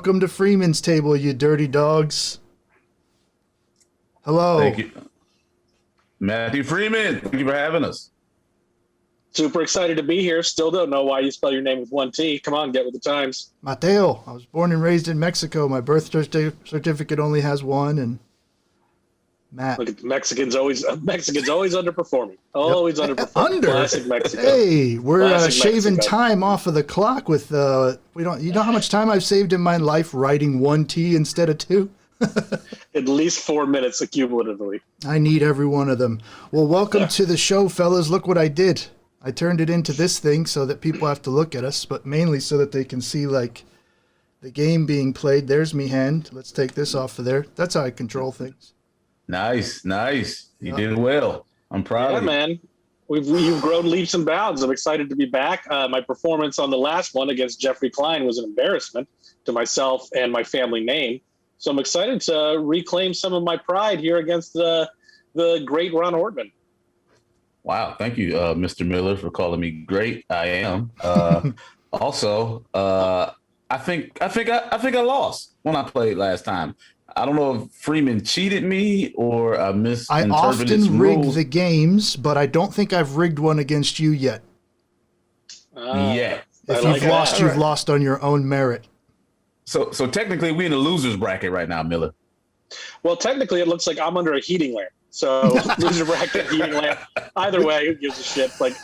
welcome to Freeman's table, you dirty dogs. Hello. Thank you. Matthew Freeman, thank you for having us. Super excited to be here. Still don't know why you spell your name with one T. Come on, get with the times. Mateo. I was born and raised in Mexico. My birth certificate only has one, and Matt. Look at Mexicans always underperforming. Always underperforming. Under. Classic Mexico. Hey, we're Classic shaving Mexico. time off of the clock with we don't. You know how much time I've saved in my life writing one T instead of two? At least 4 minutes accumulatively. I need every one of them. Well, welcome to the show, fellas. Look what I did. I turned it into this thing so that people have to look at us, but mainly so that they can see, like, the game being played. There's me hand. Let's take this off of there. That's how I control things. Nice. You did well. I'm proud of you. Man. You've grown leaps and bounds. I'm excited to be back. My performance on the last one against Jeffrey Klein was an embarrassment to myself and my family name. So I'm excited to reclaim some of my pride here against the great Rahn Hortman. Wow, thank you, Mr. Miller, for calling me great. I am. Also, I think I lost when I played last time. I don't know if Freeman cheated me or I misinterpreted I often rig rules. the games, but I don't think I've rigged one against you yet. Yeah. If I you've like lost, that. you've lost on your own merit. So technically, we're in the losers bracket right now, Miller. Well, technically, it looks like I'm under a heating lamp. So loser bracket, heating lamp. Either way, who gives a shit? Like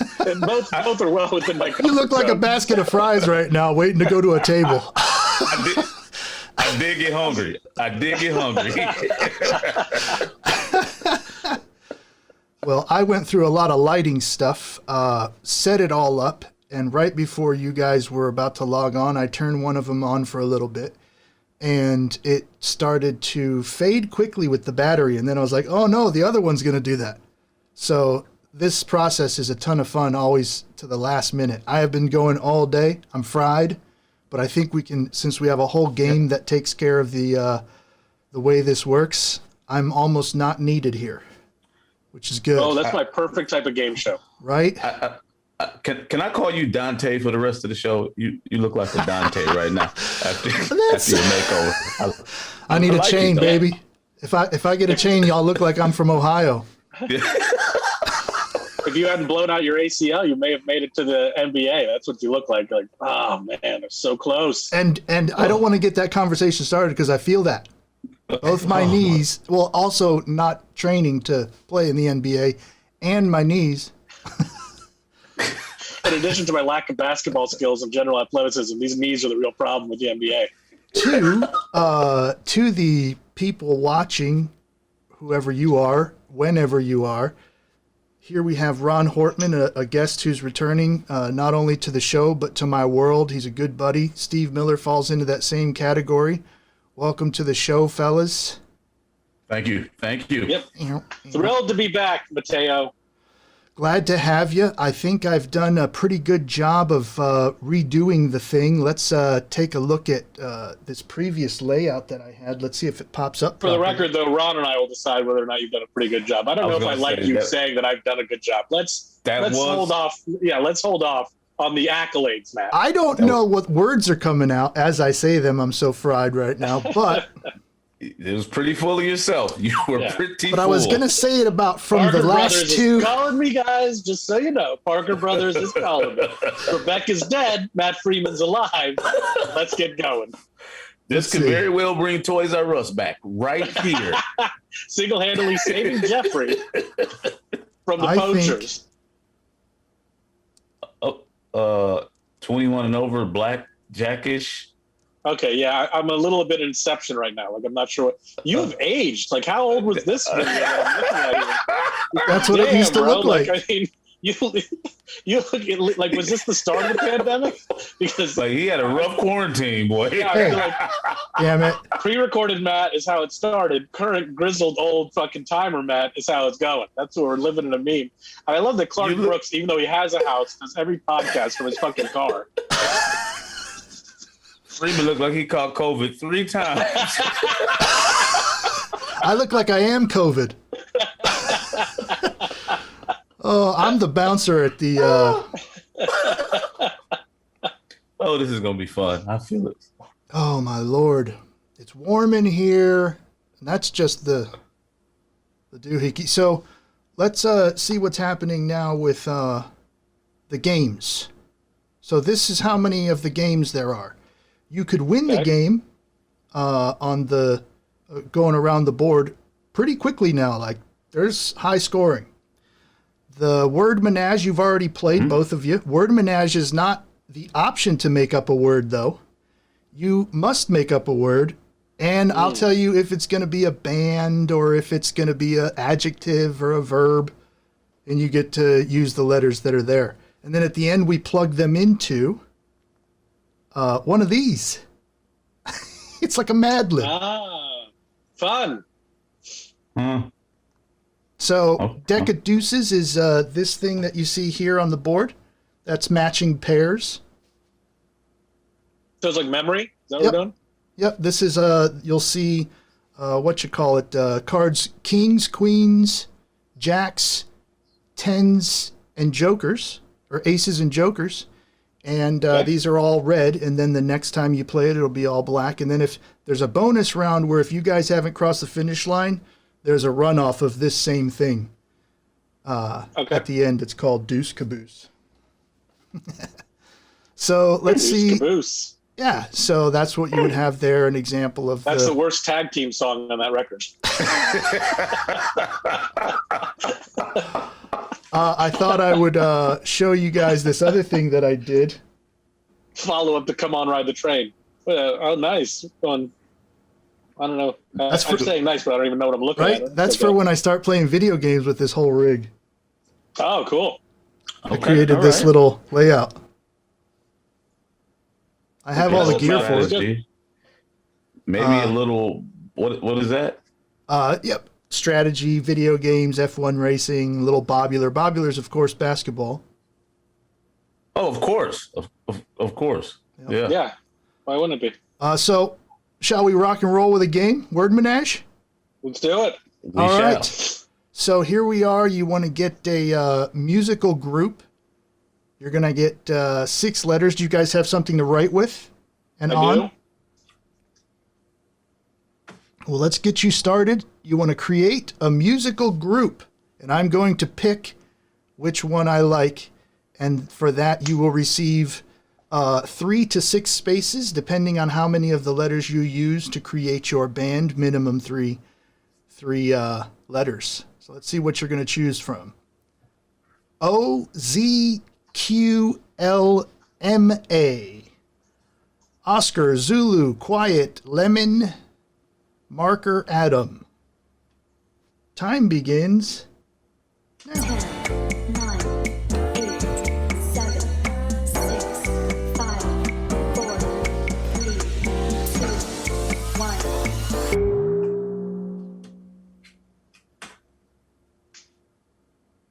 both are well within my comfort You look like a zone. basket of fries right now, waiting to go to a table. I did get hungry. Well, I went through a lot of lighting stuff, set it all up, and right before you guys were about to log on, I turned one of them on for a little bit, and it started to fade quickly with the battery, and then I was like, oh no, the other one's going to do that. So this process is a ton of fun, always to the last minute. I have been going all day. I'm fried, but I think we can, since we have a whole game that takes care of the way this works, I'm almost not needed here, which is good. Oh, that's my perfect type of game show. Right? Can I call you Dante for the rest of the show? You look like a Dante right now after your makeover. I need a like chain, it, baby. If I get a chain, y'all look like I'm from Ohio. If you hadn't blown out your ACL, you may have made it to the NBA. That's what you look like. Like, oh man, they're so close. And I don't want to get that conversation started because I feel that. Both my knees, well, also not training to play in the NBA, and my knees. In addition to my lack of basketball skills and general athleticism, these knees are the real problem with the NBA. To the people watching, whoever you are, whenever you are, here we have Rahn Hortman, a guest who's returning not only to the show, but to my world. He's a good buddy. Steve Miller falls into that same category. Welcome to the show, fellas. Thank you. Yep. Thrilled to be back, Mateo. Glad to have you. I think I've done a pretty good job of redoing the thing. Let's take a look at this previous layout that I had. Let's see if it pops up. For the properly. record, though, Ron and I will decide whether or not you've done a pretty good job. I don't know if I like you saying that I've done a good job. Let's hold off. Yeah, let's hold off on the accolades, Matt. I don't know what words are coming out as I say them. I'm so fried right now, but it was pretty full of yourself. You were pretty full. I was going to say it about from Parker the last Brothers two. is calling me, guys, just so you know. Parker Brothers is calling me. Rebecca's dead. Matt Freeman's alive. Let's get going. This could very well bring Toys R Us back right here. Single-handedly saving Jeffrey from the poachers. 21 and over, black, jackish. Okay, yeah, I'm a little bit Inception right now. Like, I'm not sure. You've aged. Like, how old was this movie? That's what it used to look like. I mean, you look like, was this the start of the pandemic? Because like he had a rough quarantine, boy. Yeah, Hey. like, Damn it. pre-recorded Matt is how it started. Current grizzled old fucking timer Matt is how it's going. That's what we're living in a meme. And I love that Clark Brooks, even though he has a house, does every podcast from his fucking car. Freeman looked like he caught COVID 3 times. I look like I am COVID. Oh, I'm the bouncer at the. Oh, this is gonna be fun. I feel it. Oh my lord, it's warm in here. And that's just the doohickey. So let's see what's happening now with the games. So this is how many of the games there are. You could win the game on the going around the board pretty quickly now. Like there's high scoring. The word menage you've already played, both of you. Word menage is not the option to make up a word though. You must make up a word, and I'll tell you if it's going to be a band or if it's going to be an adjective or a verb, and you get to use the letters that are there. And then at the end, we plug them into one of these. It's like a Mad Lib. Ah, fun. So deck of deuces is this thing that you see here on the board. That's matching pairs. So it's like memory? Is that what we're doing? Yep, this is, you'll see, cards, kings, queens, jacks, tens, and jokers, or aces and jokers. And these are all red, and then the next time you play it, it'll be all black. And then if there's a bonus round where if you guys haven't crossed the finish line, there's a runoff of this same thing. At the end, it's called Deuce Caboose. So let's see. Caboose. Yeah, so that's what you would have there, an example of That's the worst tag team song on that record. I thought I would show you guys this other thing that I did. Follow up to Come On Ride the Train. Oh, nice. Going, I don't know. I'm saying nice, but I don't even know what I'm looking at. That's for when I start playing video games with this whole rig. Oh, cool. I created this little layout. I have all the gear for it. Maybe a little. What is that? Yep. Strategy, video games, F1 racing, little bobular. Bobular's, of course, basketball. Oh, of course. Of course. Yep. Yeah. Why wouldn't it be? So, shall we rock and roll with a game? Word menage? Let's do it. We all shall. right. So here we are. You want to get a musical group. You're going to get 6 letters. Do you guys have something to write with and on? Do. Well, let's get you started. You want to create a musical group, and I'm going to pick which one I like. And for that, you will receive 3 to 6 spaces, depending on how many of the letters you use to create your band. Minimum three letters. So let's see what you're going to choose from. OZQLMA. Oscar, Zulu, Quiet, Lemon, Marker, Adam. Time begins now. 10, 9, 8, 7, 6, 5, 4, 3, 2, 1.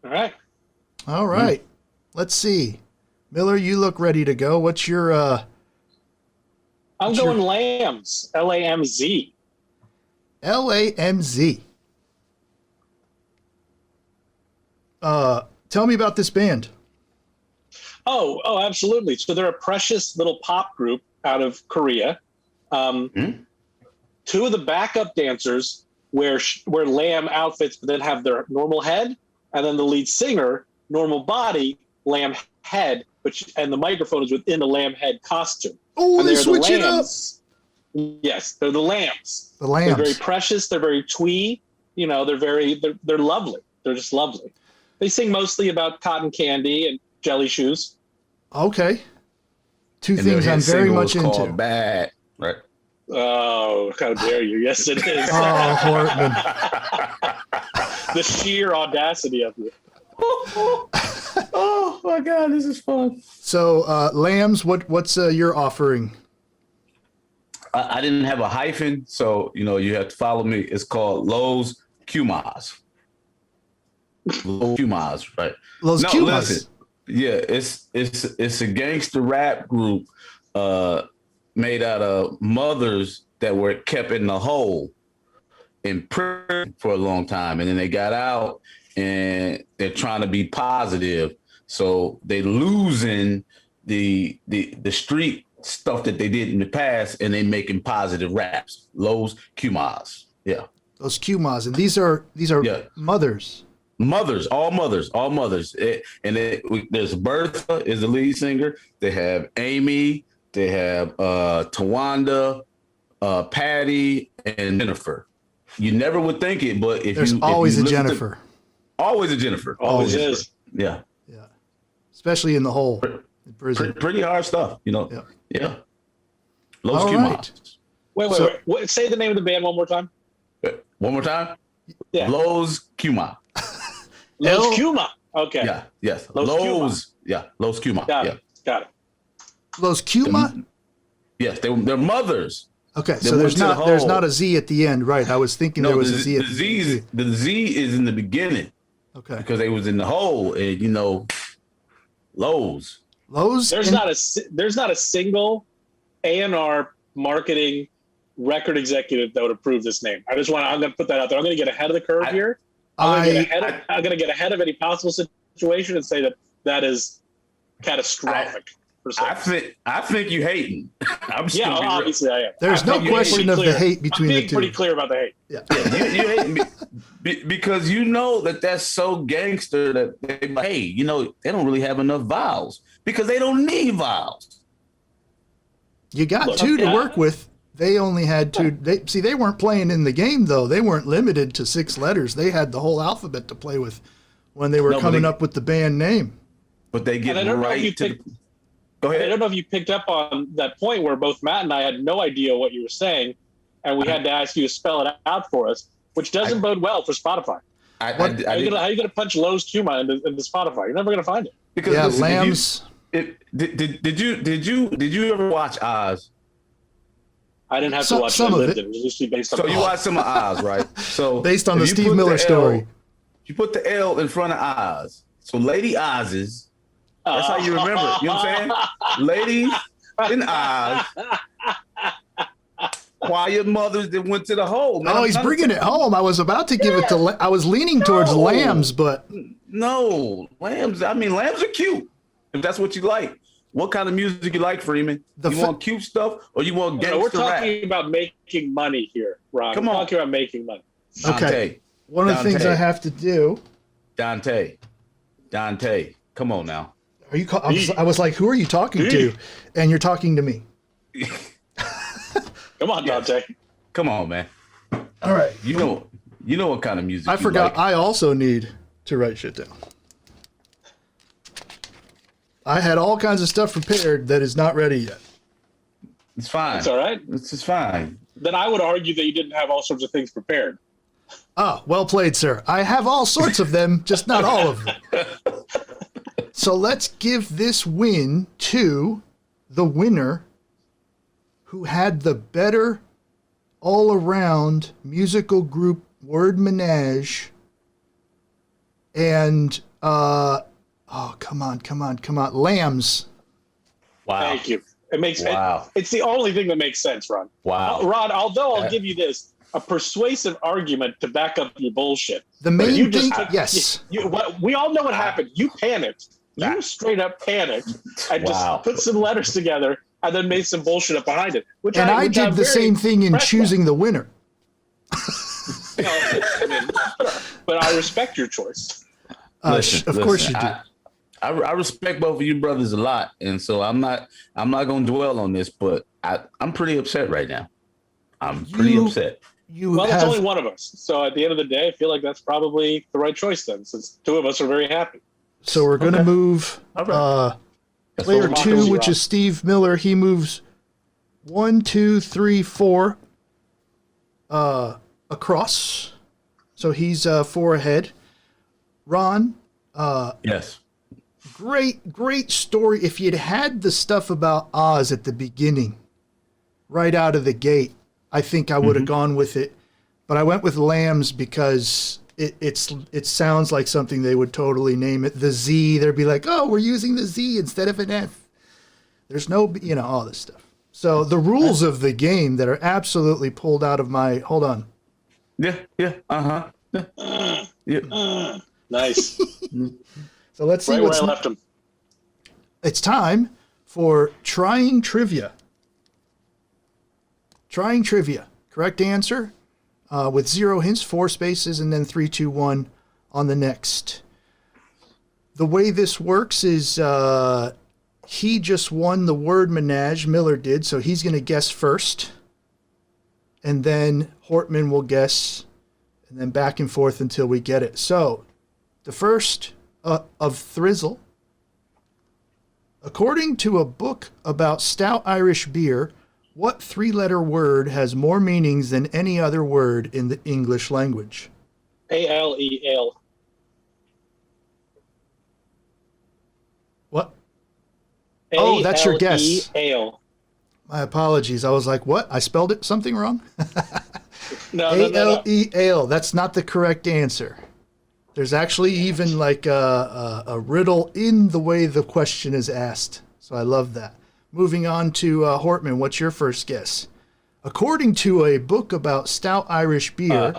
All right. All right. Let's see. Miller, you look ready to go. What's your I'm going Lambs. LAMZ. LAMZ? Tell me about this band. Oh, absolutely. So they're a precious little pop group out of Korea. 2 of the backup dancers wear lamb outfits, but then have their normal head, and then the lead singer, normal body, lamb head, and the microphone is within the lamb head costume. Oh, they switch it up. Yes, they're the lambs. The lambs. They're very precious. They're very twee. You know, they're lovely. They're just lovely. They sing mostly about cotton candy and jelly shoes. Okay. 2 And things their I'm hit very single much is called into. Bad, right? Oh, how dare you. Yes, it is. Oh, Hortman. The sheer audacity of you. Oh my God, this is fun. So, Lambs, what's your offering? I didn't have a hyphen, so you have to follow me. It's called Los Cumas. Los Cumas, right? Los Cumas. Listen, yeah, it's a gangster rap group made out of mothers that were kept in the hole in prison for a long time, and then they got out and they're trying to be positive. So they losing the street stuff that they did in the past, and they making positive raps. Los Cumas. Yeah. Those Cumas, and these are Yeah. mothers. Mothers, all mothers, all mothers. There's Bertha is the lead singer. They have Amy. They have Tawanda, Patty, and Jennifer. You never would think it, but There's always a Jennifer. Always a Jennifer. Always Jennifer. is. Yeah. Yeah, especially in the hole. In prison. Pretty hard stuff, you know. Yeah. Yeah. Los All Cumas. right. Wait. So- What, say the name of the band one more time. One more time. Yeah. Los Cuma. Los L- Cuma. Okay. Yeah. Yes. Los Los. Yeah. Los Cuma. Got Yeah. it. Got it. Los Cuma. Yes. They're mothers. Okay, They so went to the there's hole. not a Z at the end, right? I was thinking there was a Z. The Z is in the beginning Okay, because they was in the hole, and Lowe's. Lowe's. There's not a single A&R marketing record executive that would approve this name. I'm going to put that out there. I'm going to get ahead of the curve here. I'm going to get ahead of any possible situation and say that is catastrophic. I think you hating. I'm just Yeah, gonna be real. obviously I am. There's no question of the hate between I'm the being two. pretty clear about the hate. Yeah. Yeah, you hating because you know that's so gangster that they don't really have enough vowels because they don't need vowels. You got Look, two to yeah. work with. They only had two. They weren't playing in the game though. They weren't limited to 6 letters. They had the whole alphabet to play with when they were coming up with the band name. But they get And I don't know if you right to. picked- Go I ahead. don't know if you picked up on that point where both Matt and I had no idea what you were saying, and we had to ask you to spell it out for us, which doesn't bode well for Spotify. I How are you going to punch Lowe's Cuma into Spotify? You're never going to find it. because Yeah, listen, Lambs. Did you ever watch Oz? I didn't have Some- to watch some it. I of lived it. it. It was usually based on So you watched some of Oz, right? So Based on if the you Steve put Miller L- story. You put the L in front of Oz. So Lady Oz's. That's how you remember it. You know what I'm saying? Ladies in Oz. Quiet mothers that went to the hole. Man. Oh, he's bringing it home. I was about to give it to. I was leaning towards No. Lambs, but No, lambs. I mean, lambs are cute. If that's what you like. What kind of music you like, Freeman? The You fa- want cute stuff or you want No, gangster we're rap? talking about making money here, Ron. Come We're on. talking about making money. okay. One of the things Dante. I have to do. Dante. Come on now. Are you? I was like, who are you talking to? And you're talking to me. Come on, Yes. Dante. Come on, man. All right. You know what kind of music I you forgot. like. I also need to write shit down. I had all kinds of stuff prepared that is not ready yet. It's fine. It's all right. It's just fine. Then I would argue that you didn't have all sorts of things prepared. Ah, well played, sir. I have all sorts of them, just not all of them. So let's give this win to the winner who had the better all-around musical group word menage. And come on, Lambs. Wow. Thank you. It makes Wow. it's the only thing that makes sense, Ron. Wow. Ron, although I'll Yeah. give you this, a persuasive argument to back up your bullshit. The main You thing, just- yes. We all know what happened. You panicked. You straight up panicked and Wow. just put some letters together and then made some bullshit up behind it. Which And I which did I'm the very same thing in impressed by. choosing the winner. You know, I mean, but I respect your choice. Of course you do. I respect both of you brothers a lot, and so I'm not going to dwell on this, but I'm pretty upset right now. I'm pretty You- upset. You Well, there's have only one of us. So at the end of the day, I feel like that's probably the right choice then, since two of us are very happy. so we're going to move All right. That's player what we're 2, Democracy which rock. is Steve Miller. He moves 1, 2, 3, 4 across. So he's 4 ahead. Ron, Yes. great story. If you'd had the stuff about Oz at the beginning, right out of the gate, I think I would have gone with it. But I went with Lambs because it sounds like something they would totally name it. The Z, they'd be like, oh, we're using the Z instead of an F. There's no, all this stuff. So the rules of the game that are absolutely pulled out of my, hold on. Yeah. Yeah. Nice. So let's see Right where what's I left him. It's time for trying trivia. Trying trivia. Correct answer with 0 hints, 4 spaces, and then 3, 2, 1 on the next. The way this works is he just won the word menage, Miller did, so he's going to guess first. And then Hortman will guess, and then back and forth until we get it. So, the first of Thrizzle. According to a book about stout Irish beer, what 3-letter word has more meanings than any other word in the English language? A-L-E-L. What? Oh, that's your guess. A-L-E-L. My apologies. I was like, what? I spelled it something wrong? No. A-L-E-L. That's not the correct answer. There's actually even like a riddle in the way the question is asked. So I love that. Moving on to Hortman, what's your first guess? According to a book about stout Irish beer,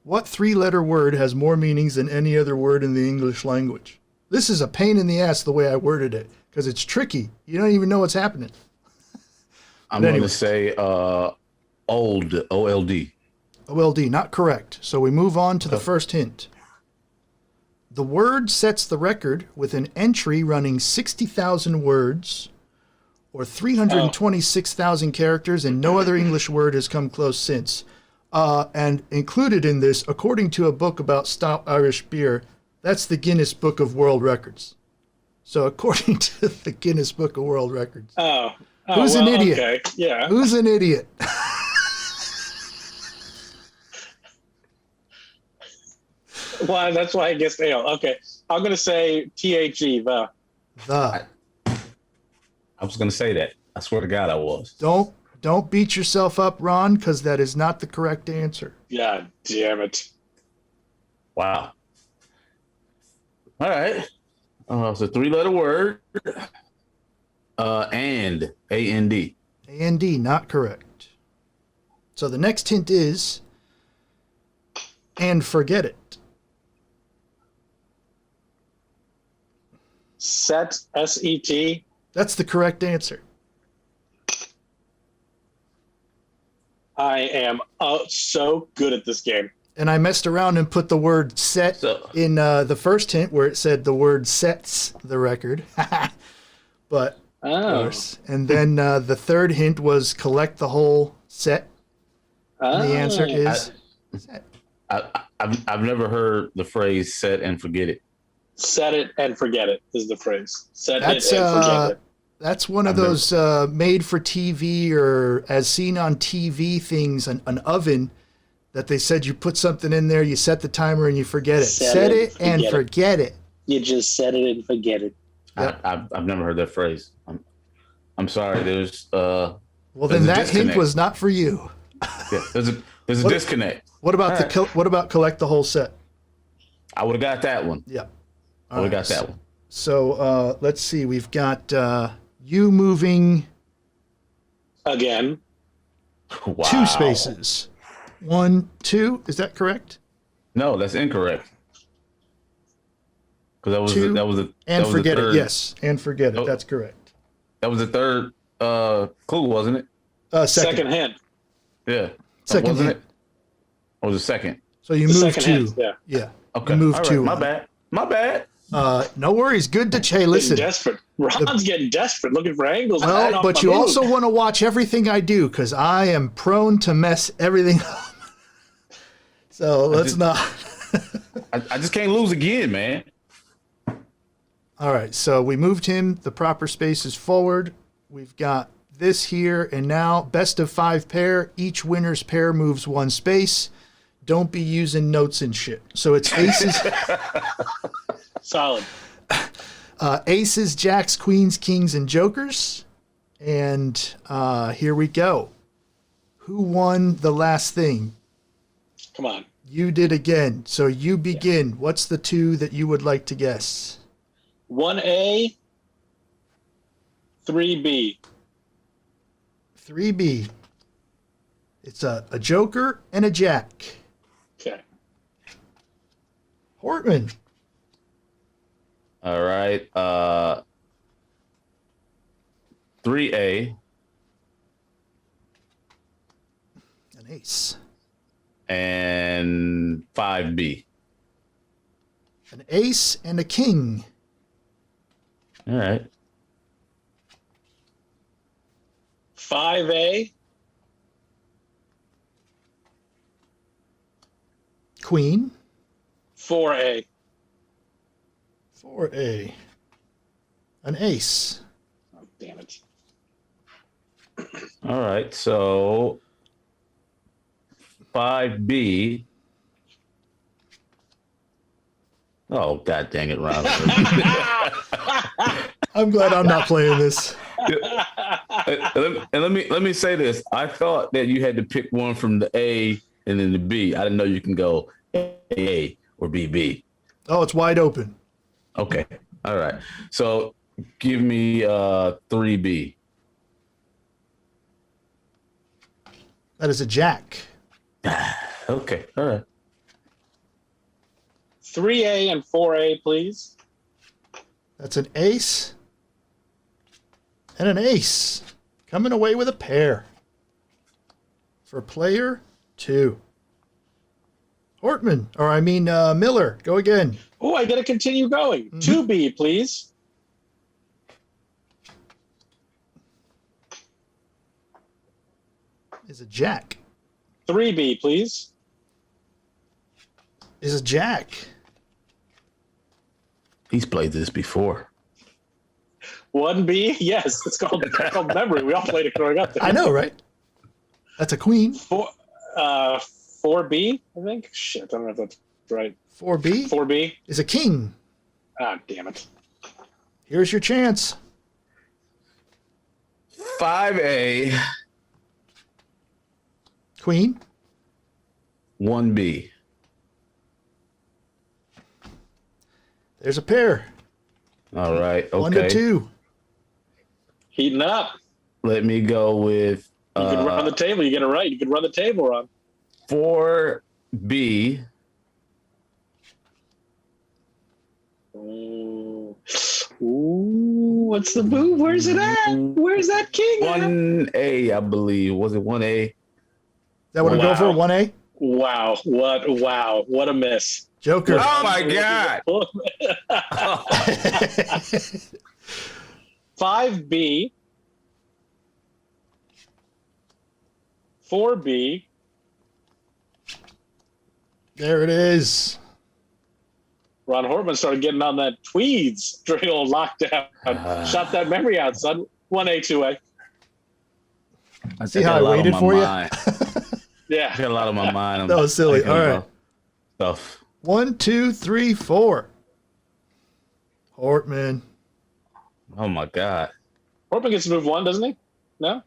what 3-letter word has more meanings than any other word in the English language? This is a pain in the ass the way I worded it, because it's tricky. You don't even know what's happening. I'm going to say old, O-L-D. O-L-D, not correct. So we move on to the first hint. The word sets the record with an entry running 60,000 words or 326,000 characters, and no other English word has come close since. And included in this, according to a book about stout Irish beer, that's the Guinness Book of World Records. So according to the Guinness Book of World Records. Who's an idiot? Okay. Yeah. Who's an idiot? Well, that's why I guessed ale. Okay. I'm going to say T-H-E, the. The. I was going to say that. I swear to God I was. Don't beat yourself up, Ron, because that is not the correct answer. God damn it. Wow. All right. It's a 3-letter word. And. A-N-D. A-N-D, not correct. So the next hint is, and forget it. Set, S-E-T. That's the correct answer. I am so good at this game. And I messed around and put the word set in the first hint where it said the word sets the record. But, of course. And then the third hint was collect the whole set. And the answer is set. I've never heard the phrase set and forget it. Set it and forget it is the phrase. Set it and forget it. That's one of those made for TV or as seen on TV things, an oven that they said you put something in there, you set the timer and you forget it. Set it and forget it. You just set it and forget it. Yep. I've never heard that phrase. I'm sorry. There's well, then that hint was not for you. Yeah, there's a disconnect. What about what about collect the whole set? I would have got that one. Yeah. I would have got that one. So let's see. We've got you moving again. Wow. 2 spaces. 1, 2. Is that correct? No, that's incorrect. Because that was and forget it. Yes, and forget it. That's correct. That was the third clue, wasn't it? Second hint. Yeah. Second wasn't hint. it? Or was it second? So you moved 2. Hint, yeah. Yeah. Okay. You moved All right. 2. My bad. No worries. Good to Hey, listen. Desperate. Ron's getting desperate, looking for angles. Well, but you also want to watch everything I do because I am prone to mess everything up. So let's not. I just can't lose again, man. All right. So we moved him the proper spaces forward. We've got this here, and now best of 5 pair. Each winner's pair moves 1 space. Don't be using notes and shit. So it's aces. Solid. Aces, jacks, queens, kings, and jokers. And here we go. Who won the last thing? Come on. You did again. So you begin. Yeah. What's the 2 that you would like to guess? 1A, 3B. 3B. It's a joker and a jack. Okay. Hortman. All right. 3A, An ace. and 5B. An ace and a king. All right. 5A, Queen. 4A. 4A. An ace. Oh, damn it. All right. So 5B. Oh, God dang it, Ron. I'm glad I'm not playing this. And let me say this. I thought that you had to pick one from the A and then the B. I didn't know you can go A or BB. Oh, it's wide open. Okay. All right. So give me 3B. That is a jack. Okay. All right. 3A and 4A, please. That's an ace and an ace. Coming away with a pair. For player 2. Hortman, or I mean Miller, go again. Oh, I got to continue going. 2B, please. Is a jack. 3B, please. Is a jack. He's played this before. 1B, yes, it's called memory. We all played it growing up. I know, right? That's a queen. 4B, I think. Shit, I don't know if that's right. 4B 4B. is a king. Ah, damn it. Here's your chance. 5A, Queen. 1B. There's a pair. All right. Okay. 1 to 2. Heating up. Let me go with You can run the table. You get it right. You can run the table, Ron. 4B. Ooh, what's the move? Where's it at? Where's that king at? 1A, I believe. Was it 1A? That would go for Wow. 1A? Wow, what a miss. Joker. Oh my God. 5B, 4B, There it is. Ron Hortman started getting on that tweeds during old lockdown. Shot that memory out, son. 1A, 2A. See how I waited for you? I Yeah. got a lot on my mind. I'm That was silly. thinking All right. about Stuff. 1, 2, 3, 4. Hortman. Oh my God. Hortman gets to move 1, doesn't he? No?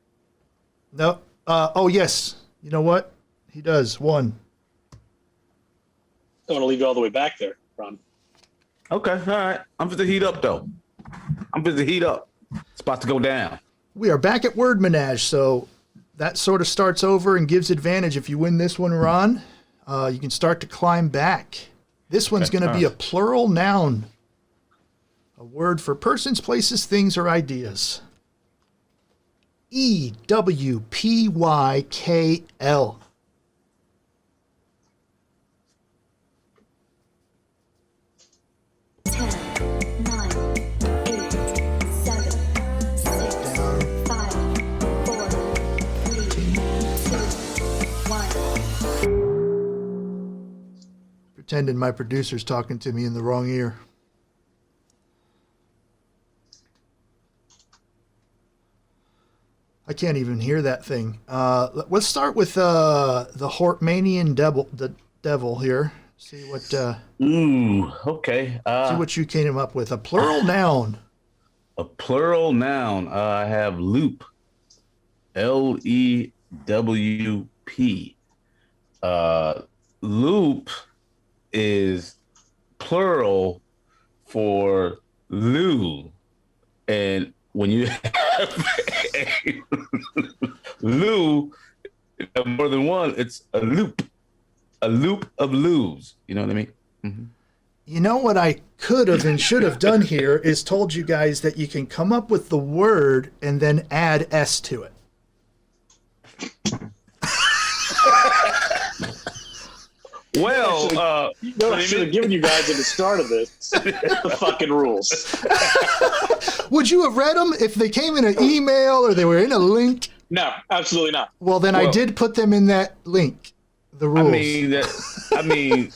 No. Oh, yes. You know what? He does. 1. Don't want to leave you all the way back there, Ron. Okay. All right. I'm for the heat up though. I'm for the heat up. It's about to go down. We are back at Word Menage, so that sort of starts over and gives advantage. If you win this one, Ron, you can start to climb back. This one's going to be a plural noun. A word for persons, places, things, or ideas. EWPYKL. Ten, nine, 8, 7, 6, 5, 4, 3, 2, 1. Pretending my producer's talking to me in the wrong ear. I can't even hear that thing. Let's start with the Hortmanian devil here. See what Ooh. Okay. see what you came up with. A plural noun. A plural noun. I have loop. LEWP. Loop is plural for loo. And when you have a loo, more than one, it's a loop of loos. You know what I mean? Mm-hmm. You know what I could have and should have done here is told you guys that you can come up with the word and then add S to it. Well, I should have given you guys at the start of this the fucking rules. Would you have read them if they came in an email or they were in a link? No, absolutely not. Well, then I did put them in that link. The rules. I mean,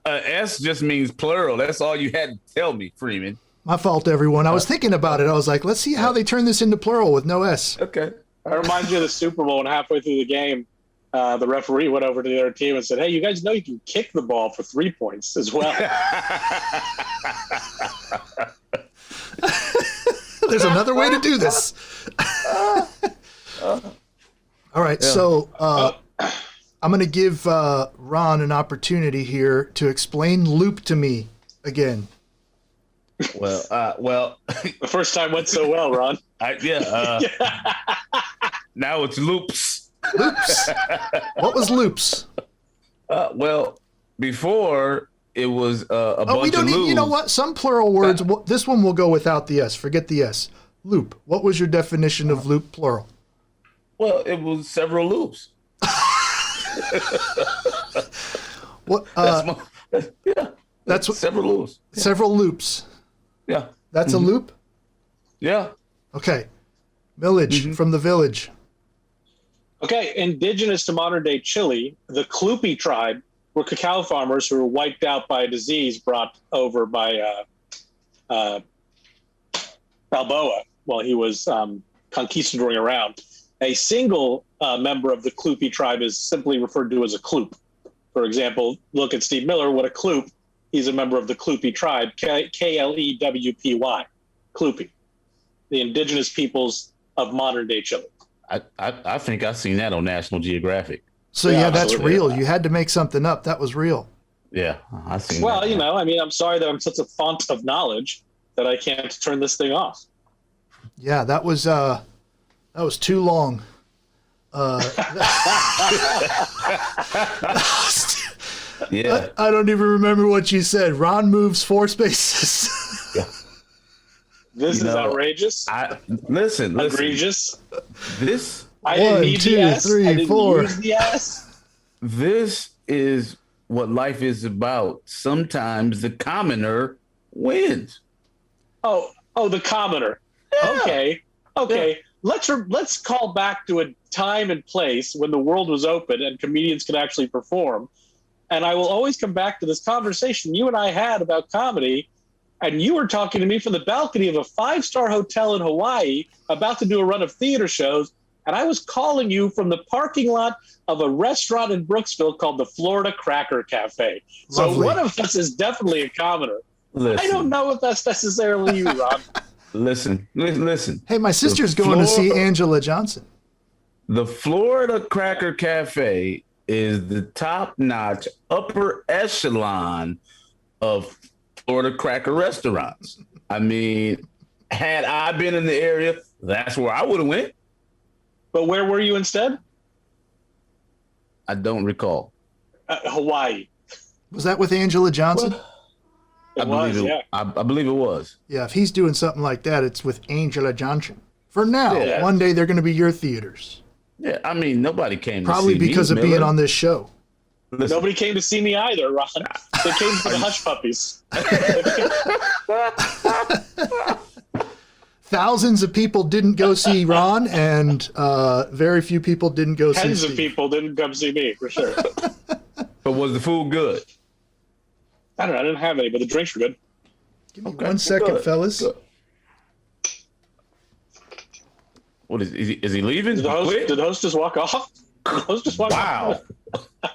S just means plural. That's all you had to tell me, Freeman. My fault, everyone. I was thinking about it. I was like, let's see how they turn this into plural with no S. Okay. I remind you of the Super Bowl, and halfway through the game, the referee went over to the other team and said, "Hey, you guys know you can kick the ball for 3 points as well." There's another way to do this. All right, so I'm going to give Ron an opportunity here to explain loop to me again. Well, The first time went so well, Ron. Now it's loops. Loops. What was loops? Well, before it was a bunch we don't of need, loops. you know what? Some plural words, this one will go without the S. Forget the S. Loop. What was your definition of loop plural? Well, it was several loops. What? That's what, several loops. several loops. Yeah. That's a loop? Yeah. Okay. Village, from the village. Okay, indigenous to modern-day Chile, the Klupi tribe were cacao farmers who were wiped out by a disease brought over by Balboa while he was conquistadoring around. A single member of the Klupi tribe is simply referred to as a kloop. For example, look at Steve Miller. What a kloop. He's a member of the Klupi tribe, Klewpy, Klupi, the indigenous peoples of modern-day Chile. I think I've seen that on National Geographic. So yeah, that's absolutely. real. You had to make something up. That was real. Yeah, I've seen Well, that. you know, I mean, I'm sorry that I'm such a font of knowledge that I can't turn this thing off. Yeah, that was too long. Yeah. I don't even remember what you said. Ron moves 4 spaces. This is know, outrageous. Listen. Egregious. This I didn't 1, need 2, the S. 3, I didn't 4. use the S. This is what life is about. Sometimes the commoner wins. Oh, the commoner. Yeah. Okay. Let's call back to a time and place when the world was open and comedians could actually perform. And I will always come back to this conversation you and I had about comedy. And you were talking to me from the balcony of a 5-star hotel in Hawaii about to do a run of theater shows. And I was calling you from the parking lot of a restaurant in Brooksville called the Florida Cracker Cafe. So Lovely. one of us is definitely a commoner. Listen, I don't know if that's necessarily you, Rob. Listen. Hey, my sister's going to see Florida- Angela Johnson. The Florida Cracker Cafe is the top-notch upper echelon of Florida cracker restaurants. I mean, had I been in the area, that's where I would have went. But where were you instead? I don't recall. Hawaii. Was that with Angela Johnson? It was, yeah. I believe it was. Yeah, if he's doing something like that, it's with Angela Johnson. For now, Yeah. one day they're going to be your theaters. Yeah, I mean, nobody came Probably to see because me, of being Miller. on this show. Listen, Nobody came to see me either, Ron. They came for the hush puppies. Thousands of people didn't go see Ron, and very few people didn't go see Tens Steve. of people didn't come see me, for sure. but was the food good? I don't know. I didn't have any, but the drinks were good. Give me 1 second, Good, fellas. good. What is he leaving? Did the host just walk off? Did the host just walk Wow. off?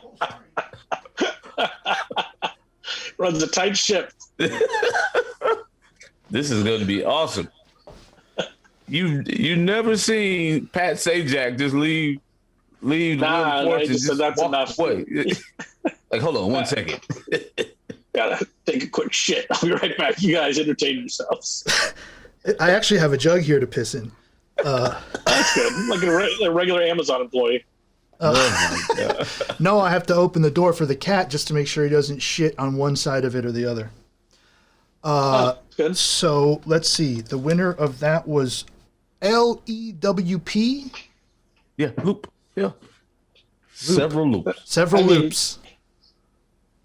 Runs a tight ship. This is going to be awesome. You never seen Pat Sajak just leave Nah, Will he Fortune just said that's walk enough. away. Like, hold on 1 second. Gotta take a quick shit. I'll be right back. You guys entertain yourselves. I actually have a jug here to piss in. That's good. Like a regular Amazon employee. Oh my God. No, I have to open the door for the cat just to make sure he doesn't shit on one side of it or the other. Good. So let's see. The winner of that was LEWP. Yeah, loop. Yeah. Several loops. Several I mean, loops.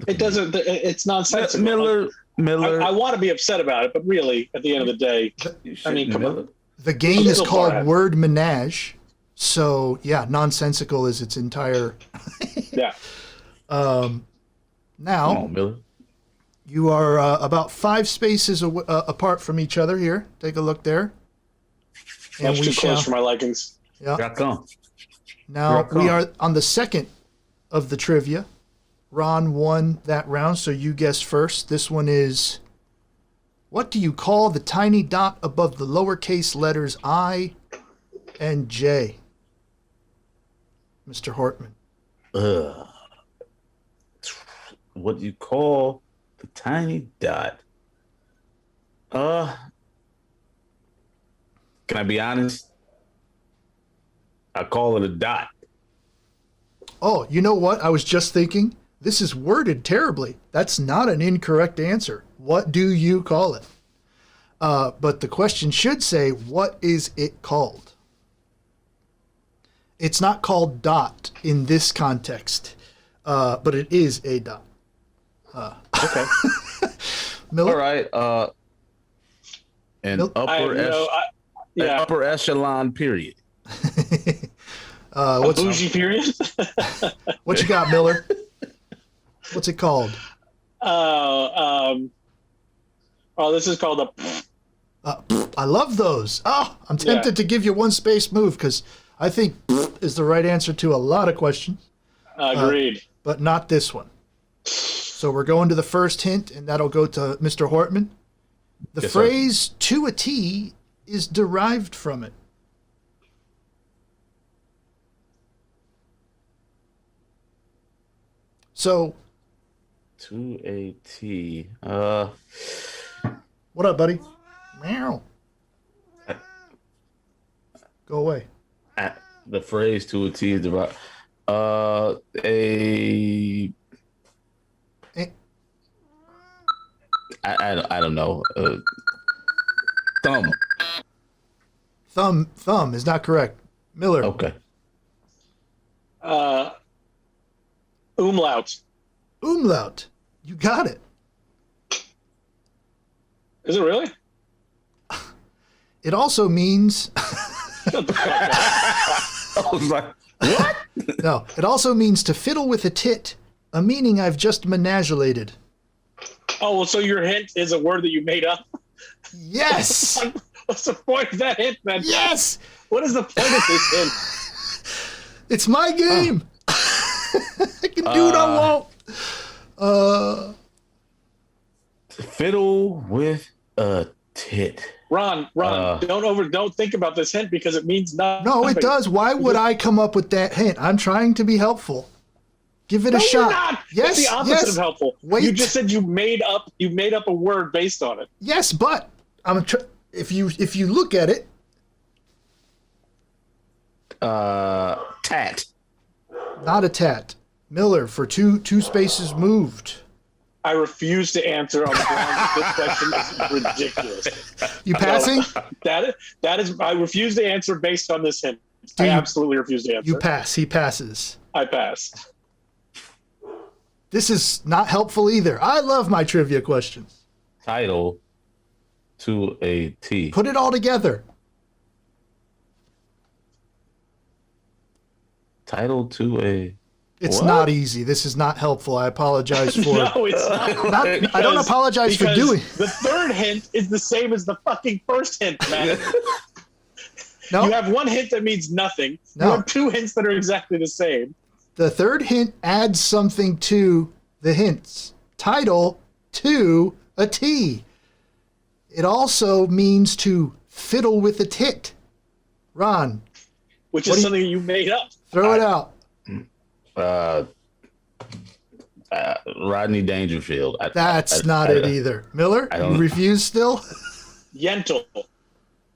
It doesn't. It's nonsensical. Miller. I want to be upset about it, but really, at the end of the day, I mean, come on. The game is Still called far ahead. Word Menage. So, yeah, nonsensical is its entire. Yeah. Come Now, on, Miller. you are about 5 spaces apart from each other here. Take a look there. And That's we too shall. close for my likings. Yeah. Here I come. Now, Here I we come. are on the second of the trivia. Ron won that round, so you guess first. This one is, what do you call the tiny dot above the lowercase letters I and J? Mr. Hortman. What do you call the tiny dot? Can I be honest? I call it a dot. Oh, you know what? I was just thinking, this is worded terribly. That's not an incorrect answer. What do you call it? But the question should say, what is it called? It's not called dot in this context, but it is a dot. Okay. Miller? All right. An Nope. upper echelon period. A bougie period. What you got, Miller? What's it called? This is called a. I love those. Oh, I'm tempted to give you one space move because I think is the right answer to a lot of questions, Agreed. but not this one. So we're going to the first hint, and that'll go to Mr. Hortman. The Yes, sir. phrase "to a T" is derived from it. So, To a T. what up, buddy? Meow. Go away. The phrase to a T is derived. Eh, I don't know. Thumb. Thumb is not correct. Miller. Okay. Umlaut. Umlaut. You got it. Is it really? It also means Shut the fuck up. I was like, what? no. It also means to fiddle with a tit, a meaning I've just menagulated. Oh, well, so your hint is a word that you made up? Yes. What's the point of that hint, man? Yes. What is the point of this hint? It's my game. I can do what I want. Fiddle with a tit. Ron, don't think about this hint because it means nothing. No, it does. Why would I come up with that hint? I'm trying to be helpful. Give it a No, shot. you're not. Yes, It's the opposite yes. of helpful. Wait. You just said you made up a word based on it. Yes, but if you look at it, Tat. not a tat. Miller for two spaces moved. I refuse to answer on the grounds that this question is ridiculous. You passing? That is I refuse to answer based on this hint. Do I you- absolutely refuse to answer. You pass. He passes. I pass. This is not helpful either. I love my trivia questions. Title to a T. Put it all together. Title to a. It's What? not easy. This is not helpful. I apologize for No, it's not. I don't apologize for because doing. The third hint is the same as the fucking first hint, man. No, You have one hint that means nothing. No. You have two hints that are exactly the same. the third hint adds something to the hints. Title to a T. It also means to fiddle with a tit. Ron, Which What is do you- something you made up. throw it out. Rodney Dangerfield. That's not it either. Miller, I you don't- refuse still? Yentl.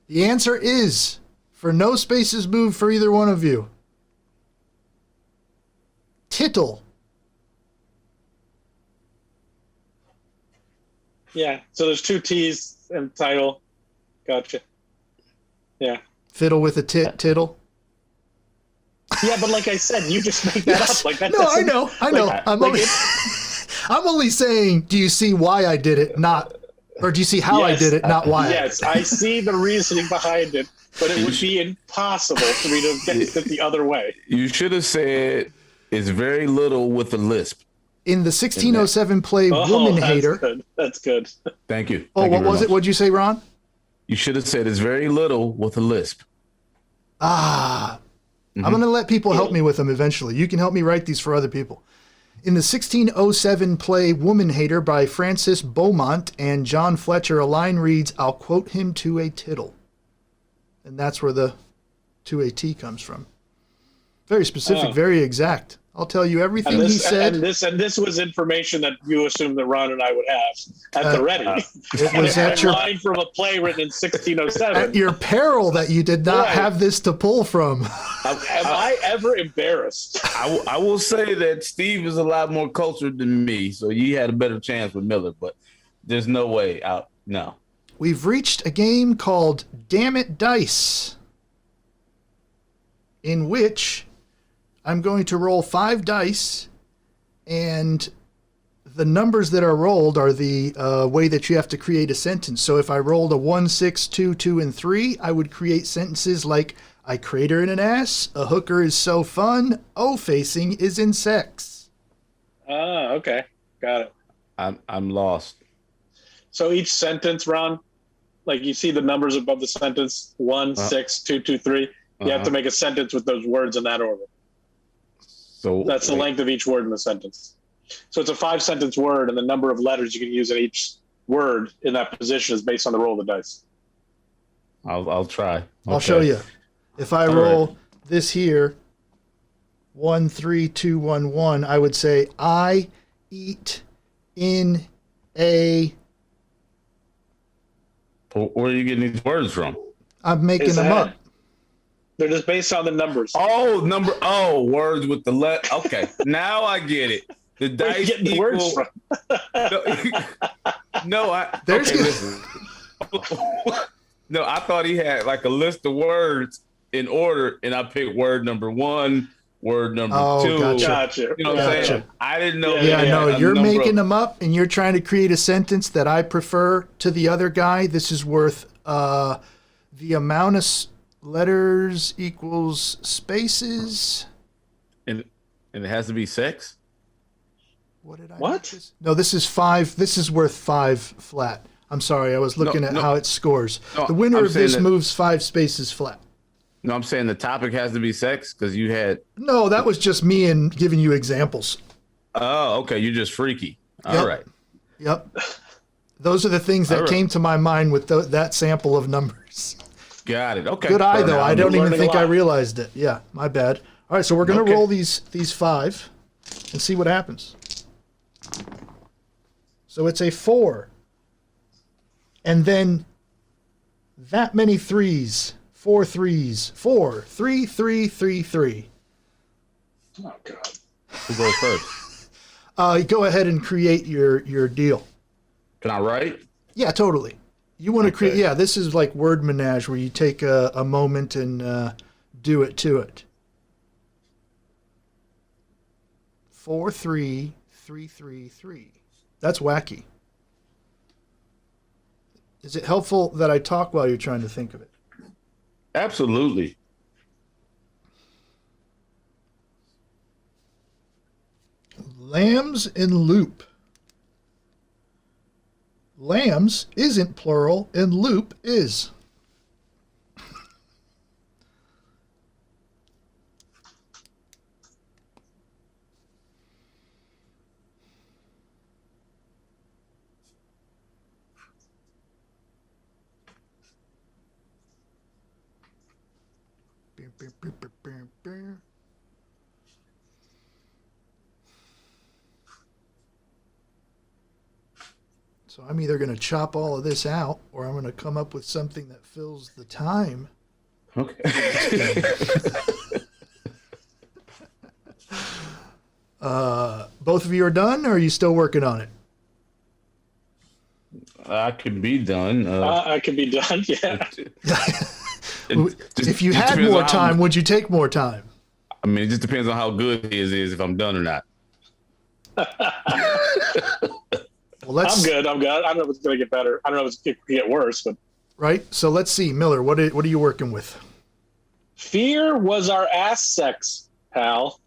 The answer is for no spaces moved for either one of you. Tittle. Yeah. So there's 2 T's in title. Gotcha. Yeah. Fiddle with a tittle. Yeah, but like I said, you just make that up. Like that. No, I know. Like, I'm only saying, do you see why I did it? Not, or do you see how I did it? Not why. Yes, I see the reasoning behind it, but it would be impossible for me to get it the other way. You should have said it's very little with a lisp. In the 1607 play Woman that's Hater. Good. That's good. Thank you. Oh, Thank what you very was it? much. What'd you say, Ron? You should have said it's very little with a lisp. I'm going to let people help me with them eventually. You can help me write these for other people. In the 1607 play Woman Hater by Francis Beaumont and John Fletcher, a line reads, "I'll quote him to a tittle." And that's where the to a T comes from. Very specific, very exact. I'll tell you everything he said. And this was information that you assumed that Ron and I would have at the ready. It was at a line from a play written in 1607. At your peril that you did not have this to pull from. Am I ever embarrassed? I will say that Steve is a lot more cultured than me, so you had a better chance with Miller, but there's no way out. No. We've reached a game called Damn It Dice, in which I'm going to roll 5 dice, and the numbers that are rolled are the way that you have to create a sentence. So if I rolled a 1, 6, 2, 2, and 3, I would create sentences like, "I crater in an ass," "A hooker is so fun," "O-facing is in sex." Okay. Got it. I'm lost. So each sentence, Ron, like you see the numbers above the sentence, 1, 6, 2, 2, 3. You have to make a sentence with those words in that order. So That's the length of each word in the sentence. So it's a 5-sentence word, and the number of letters you can use in each word in that position is based on the roll of the dice. I'll try. Okay. I'll show you. If I roll this here, 1, 3, 2, 1, 1, I would say, "I eat in a..." Where are you getting these words from? I'm making them up. They're just based on the numbers. Words with the let. Okay, now I get it. The Where are you dice getting the words from? Listen. No, I thought he had like a list of words in order, and I picked word number 1, word number 2. Gotcha. You know what I'm saying? I didn't know. You're making them up, and you're trying to create a sentence that I prefer to the other guy. This is worth the amount of letters equals spaces. And it has to be sex? What did I What? make this? No, this is 5. This is worth 5 flat. I'm sorry, I was looking at how it scores. No, the winner I'm of this saying moves 5 spaces flat. No, I'm saying the topic has to be sex because you had. No, that was just me and giving you examples. Oh, okay. You're just freaky. All right. Yep. Those are the things that came to my mind with that sample of numbers. Got it. Okay. Good eye, though. I don't even think I lot. realized it. Yeah, my bad. All right, so we're going to roll these 5 and see what happens. So it's a 4. And then that many 3s. 4 3s. 4, 3, 3, 3, 3. Oh, God. Who goes first? Go ahead and create your deal. Can I write? Yeah, totally. You want to create, this is like word menage where you take a moment and do it to it. 4, 3, 3, 3, 3. That's wacky. Is it helpful that I talk while you're trying to think of it? Absolutely. Lambs in loop. Lambs isn't plural and loop is. So I'm either going to chop all of this out or I'm going to come up with something that fills the time. Okay. Both of you are done, or are you still working on it? I can be done. I can be done. Yeah. If you had more time, would you take more time? I mean, it just depends on how good his is if I'm done or not. Well, I'm good. I don't know if it's going to get better. I don't know if it's going to get worse, but. Right. So let's see, Miller. What are you working with? Fear was our ass sex, pal.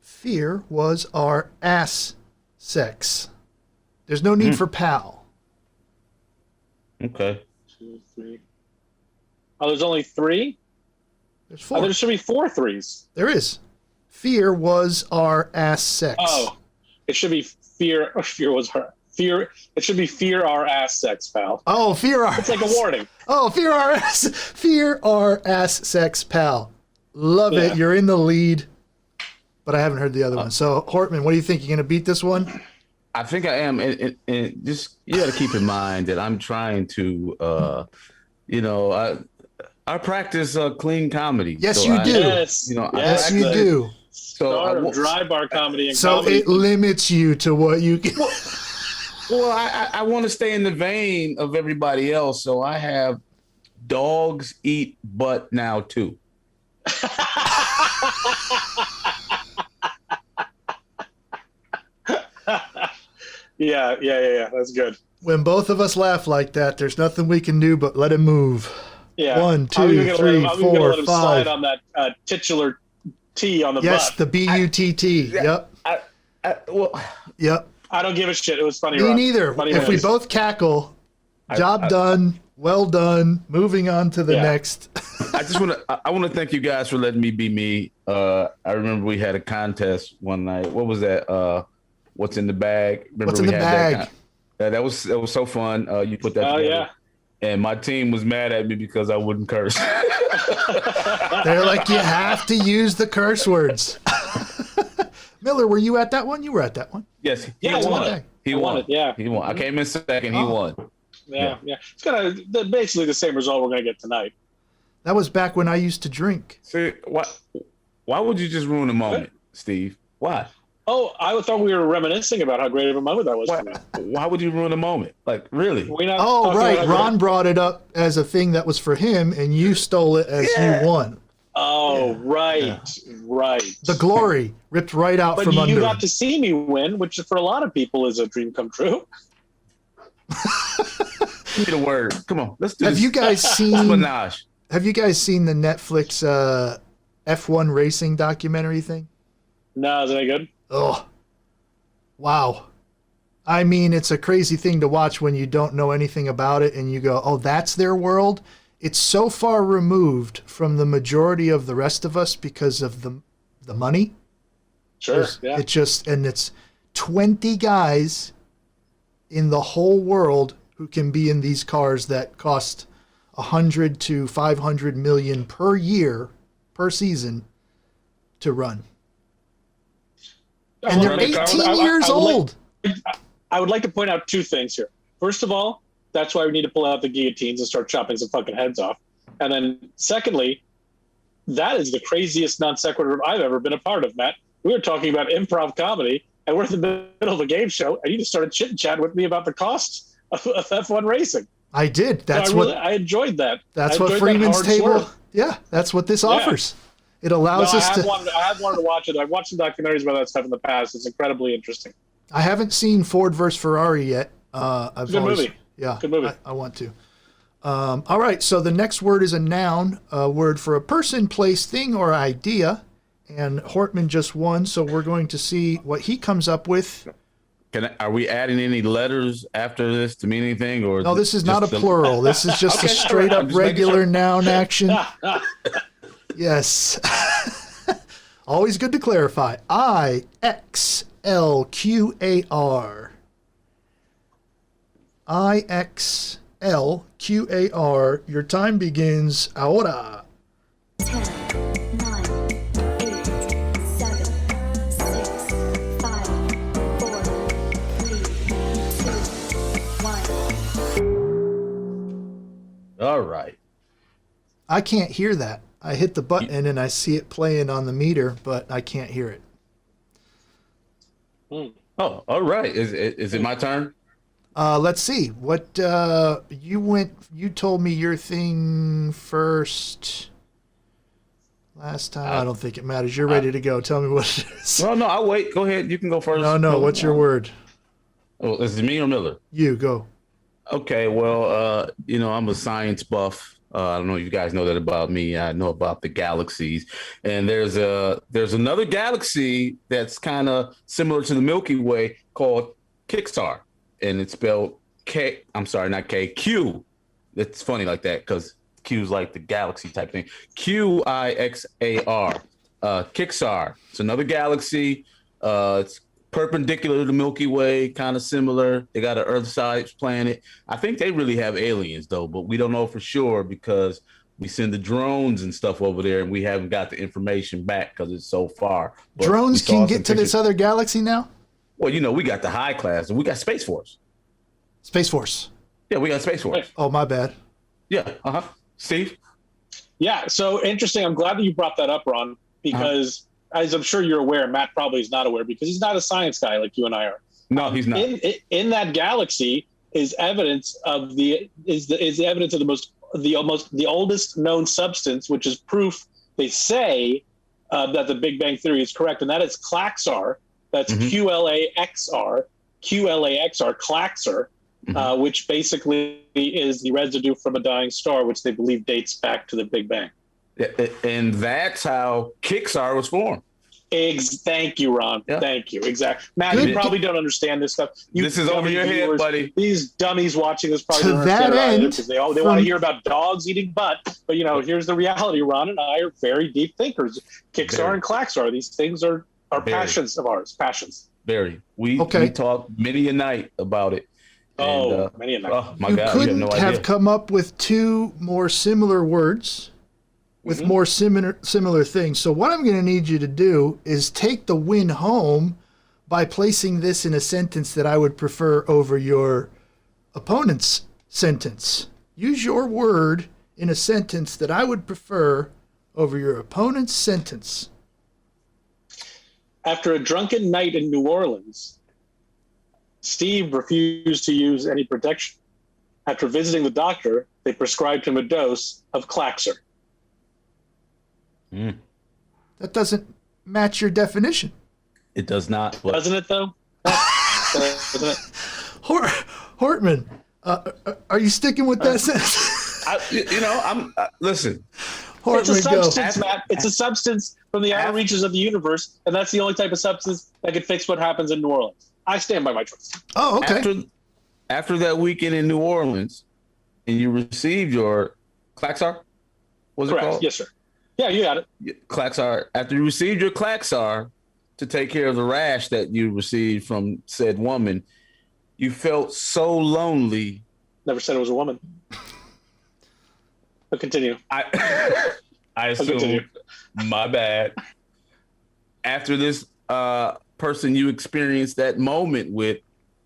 Fear was our ass sex. There's no need for pal. Okay. 2, 3. Oh, there's only 3? There's Oh, 4. there should be 4 threes. There is. Fear was our ass sex. Oh, it should be fear. Fear was her. Fear. It should be fear our ass sex, pal. Oh, fear our. It's like a warning. Oh, fear our ass sex, pal. Love it. Yeah. You're in the lead, but I haven't heard the other one. So, Hortman, what do you think? You're going to beat this one? I think I am. And just, you got to keep in mind that I'm trying to, I practice clean comedy. Yes, so you do. Yes. Yes, you do. Star of dry bar comedy and So comedy. it limits you to what you can. Well, I want to stay in the vein of everybody else, so I have dogs eat butt now too. Yeah. That's good. When both of us laugh like that, there's nothing we can do but let him move. Yeah. 1, 2, 3, 4, let him 5. slide on that titular T on the Yes, butt. the BUTT. Yep. Well, Yep. I don't give a shit. It was funny. Me Ron. neither. Funny If we ways. both cackle, job done, well done. Moving on to the Yeah. next. I want to thank you guys for letting me be me. I remember we had a contest one night. What was that? What's in the bag? Remember What's in we the had bag? that was so fun. You put that Oh together. yeah. And my team was mad at me because I wouldn't curse. They're like, you have to use the curse words. Miller, were you at that one? You were at that one. Yes, Yeah, he I won won. it. He I won won. it, yeah. He won. I came in second. He Oh. won. Yeah. It's basically the same result we're gonna get tonight. That was back when I used to drink. See, why would you just ruin the moment, Steve? Why? Oh, I thought we were reminiscing about how great of a moment that was for me. Why would you ruin the moment? Like, really? We're not Oh, talking right. about- Ron brought it up as a thing that was for him, and you stole it as you won. Oh, right. The glory ripped right out But from under you him. got to see me win, which for a lot of people is a dream come true. Give me the word. Come on, let's do Have this. you guys seen? Menage? Have you guys seen the Netflix F1 racing documentary thing? No, is that good? Oh, wow. I mean, it's a crazy thing to watch when you don't know anything about it and you go, oh, that's their world. It's so far removed from the majority of the rest of us because of the money. Sure. Yeah. It just, and it's 20 guys in the whole world who can be in these cars that cost 100 to 500 million per year, per season to run. And they're 18 years old. I would like to point out two things here. First of all, that's why we need to pull out the guillotines and start chopping some fucking heads off. And then secondly, that is the craziest non sequitur I've ever been a part of, Matt. We were talking about improv comedy, and we're in the middle of a game show, and you just started chit-chatting with me about the costs of F1 racing. I did. That's so I enjoyed that. That's I what enjoyed that Freeman's hard table. swerve. Yeah, that's what this offers. It allows us to. I have wanted to watch it. I've watched some documentaries about that stuff in the past. It's incredibly interesting. I haven't seen Ford versus Ferrari yet. Good movie. Yeah, Good movie. I want to. All right, so the next word is a noun, a word for a person, place, thing, or idea. And Hortman just won, so we're going to see what he comes up with. Are we adding any letters after this to mean anything? Or No, this is not a plural. This is just a Okay, straight all right, up I'm just making regular sure. noun action. Yes. Always good to clarify. IXLQAR. IXLQAR. Your time begins ahora. 10, 9, 8, 7, 6, 5, 4, 3, 2, 1. All right. I can't hear that. I hit the button and I see it playing on the meter, but I can't hear it. Hmm. Oh, all right. Is it my turn? Let's see. What you told me your thing first last time. I don't think it matters. You're ready to go. Tell me what it is. No, I'll wait. Go ahead. You can go first. No, Miller. what's your word? Oh, is it me or Miller? You go. Okay, well, I'm a science buff. I don't know if you guys know that about me. I know about the galaxies, and there's another galaxy that's kind of similar to the Milky Way called Kixar, and it's spelled K. I'm sorry, not K. Q. It's funny like that because Q is like the galaxy type thing. Qixar. Kixar. It's another galaxy. It's perpendicular to the Milky Way, kind of similar. They got an Earth-sized planet. I think they really have aliens, though, but we don't know for sure because we send the drones and stuff over there, and we haven't got the information back because it's so far. But drones can get to this other galaxy now? Well, we got the high class, and we got Space Force. Space Force. Yeah, we got Space Force. Oh, my bad. Yeah, Steve? Yeah, so interesting. I'm glad that you brought that up, Ron, because as I'm sure you're aware, Matt probably is not aware because he's not a science guy like you and I are. No, he's not. In that galaxy is evidence of the evidence of the oldest known substance, which is proof they say that the Big Bang Theory is correct, and that is Klaxar. That's QLAXR, Klaxar, which basically is the residue from a dying star, which they believe dates back to the Big Bang. And that's how Kixar was formed. Thank you, Ron. Yeah. Thank you. Exactly. Matt, you probably don't understand this stuff. This is over your head, buddy. These dummies watching this probably don't understand it either because they want to hear about dogs eating butt. But, here's the reality. Ron and I are very deep thinkers. Kixar and Klaxar, these things are passions of ours. Passions. Very. We talk many a night about it. And, many a night. Oh, my God. You couldn't have no have idea. come up with two more similar words with more similar things. So what I'm going to need you to do is take the win home by placing this in a sentence that I would prefer over your opponent's sentence. Use your word in a sentence that I would prefer over your opponent's sentence. After a drunken night in New Orleans, Steve refused to use any protection. After visiting the doctor, they prescribed him a dose of Klaxar. That doesn't match your definition. It does not. But... Doesn't it, though? Doesn't it? Hortman, are you sticking with that sentence? Listen. Hortman, it's a substance, go. Matt. It's a substance from the outer reaches of the universe, and that's the only type of substance that can fix what happens in New Orleans. I stand by my choice. Oh, okay. After that weekend in New Orleans, and you received your Klaxar? Was Correct. It called? Yes, sir. Yeah, you got it. Klaxar. After you received your Klaxar to take care of the rash that you received from said woman, you felt so lonely. Never said it was a woman. But continue. I assume. My bad. After this person you experienced that moment with,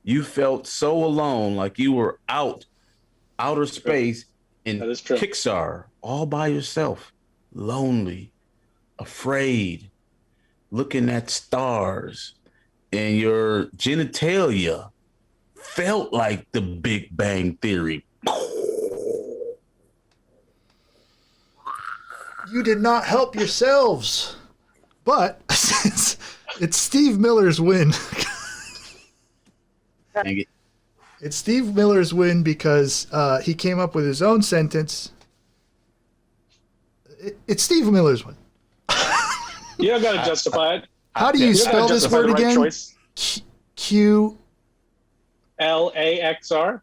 you felt so alone, like you were outer space in Kixar, all by yourself. Lonely, afraid, looking at stars, and your genitalia felt like the Big Bang Theory. You did not help yourselves, but it's Steve Miller's win. Dang it. It's Steve Miller's win because he came up with his own sentence. It's Steve Miller's win. You don't got to justify it. How do you spell this word again? Q LAXR.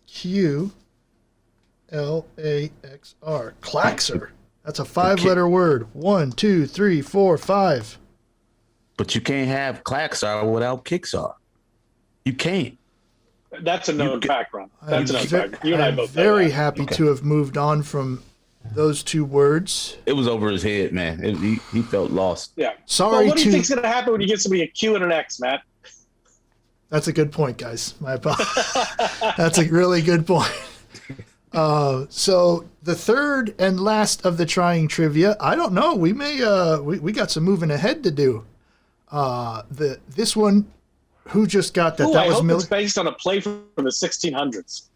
QLAXR. Klaxar. That's a 5-letter word. 1, 2, 3, 4, 5. But you can't have Klaxar without Kixar. You can't. That's a known fact, Ron. That's a known fact. You and I both. Very happy to have moved on from those two words. It was over his head, man. He felt lost. Yeah. Sorry. Well, what do you think's going to happen when you get somebody a Q and an X, Matt? That's a good point, guys. My apologies. That's a really good point. So the third and last of the trying trivia. I don't know. We may we got some moving ahead to do. This one, who just got that? Ooh, That I was hope Miller. it's based on a play from the 1600s.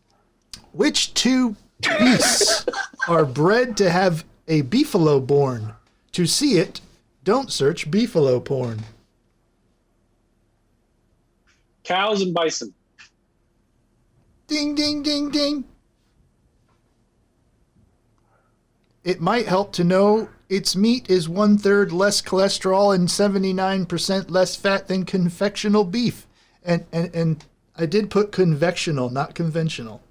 Which two beasts are bred to have a beefalo born? To see it, don't search beefalo porn. Cows and bison. Ding, ding, ding, ding. It might help to know its meat is 1/3 less cholesterol and 79% less fat than conventional beef. And I did put convectional, not conventional.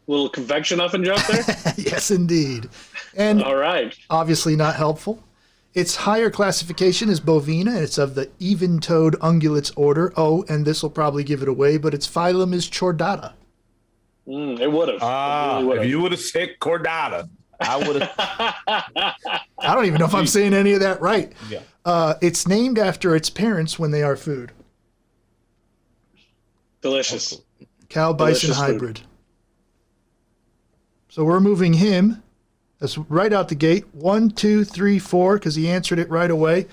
Little convection oven joke there. Yes, indeed. And All right. obviously not helpful. Its higher classification is bovina, and it's of the even-toed ungulates order. Oh, and this will probably give it away, but its phylum is Chordata. It would have. If you would have said Cordata, I would have. I don't even know if I'm saying any of that right. Yeah. It's named after its parents when they are food. Delicious. Cow bison Delicious food. hybrid. So we're moving him. That's right out the gate. 1, 2, 3, 4, because he answered it right away.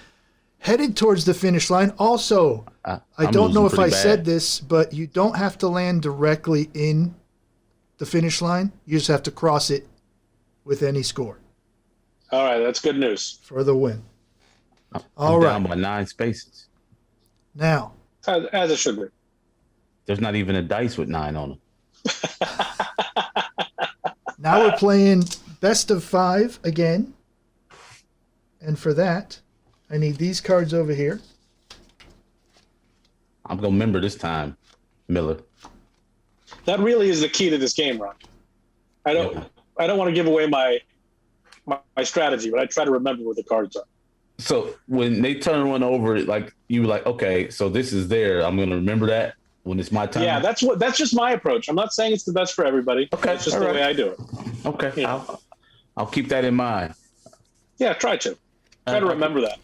Headed towards the finish line. Also, I don't know if I said this, but you don't have to land directly in the finish line. You just have to cross it with any score All right, that's good news. for the win. I'm down by 9 spaces. Now, As it should be. There's not even a dice with 9 on them. now we're playing best of 5 again. And for that, I need these cards over here. I'm gonna remember this time, Miller. That really is the key to this game, Ron. I don't want to give away my strategy, but I try to remember where the cards are. So when they turn one over, like you were like, okay, so this is there. I'm gonna remember that when it's my time. Yeah, that's just my approach. I'm not saying it's the best for everybody. Okay, It's just all the right. way I do it. Okay, Yeah. I'll keep that in mind. Yeah, try to. Try to remember that.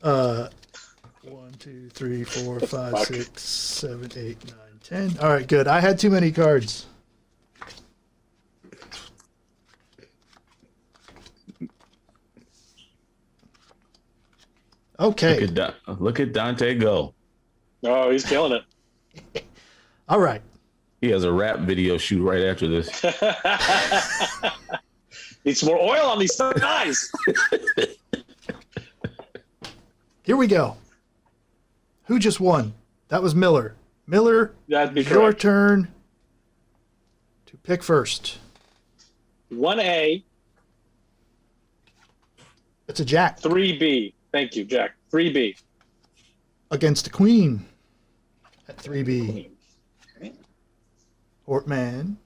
Oh. 1, 2, 3, 4, 5, 6, 7, 8, 9, 10. All right, good. I had too many cards. Okay. Look at Dante go. Oh, he's killing it. All right. He has a rap video shoot right after this. Need some more oil on these thighs. Here we go. Who just won? That was Miller. Miller, That'd be your correct. turn to pick first. 1A, It's a jack 3B. Thank you, Jack. 3B. against a queen at 3B. Hortman.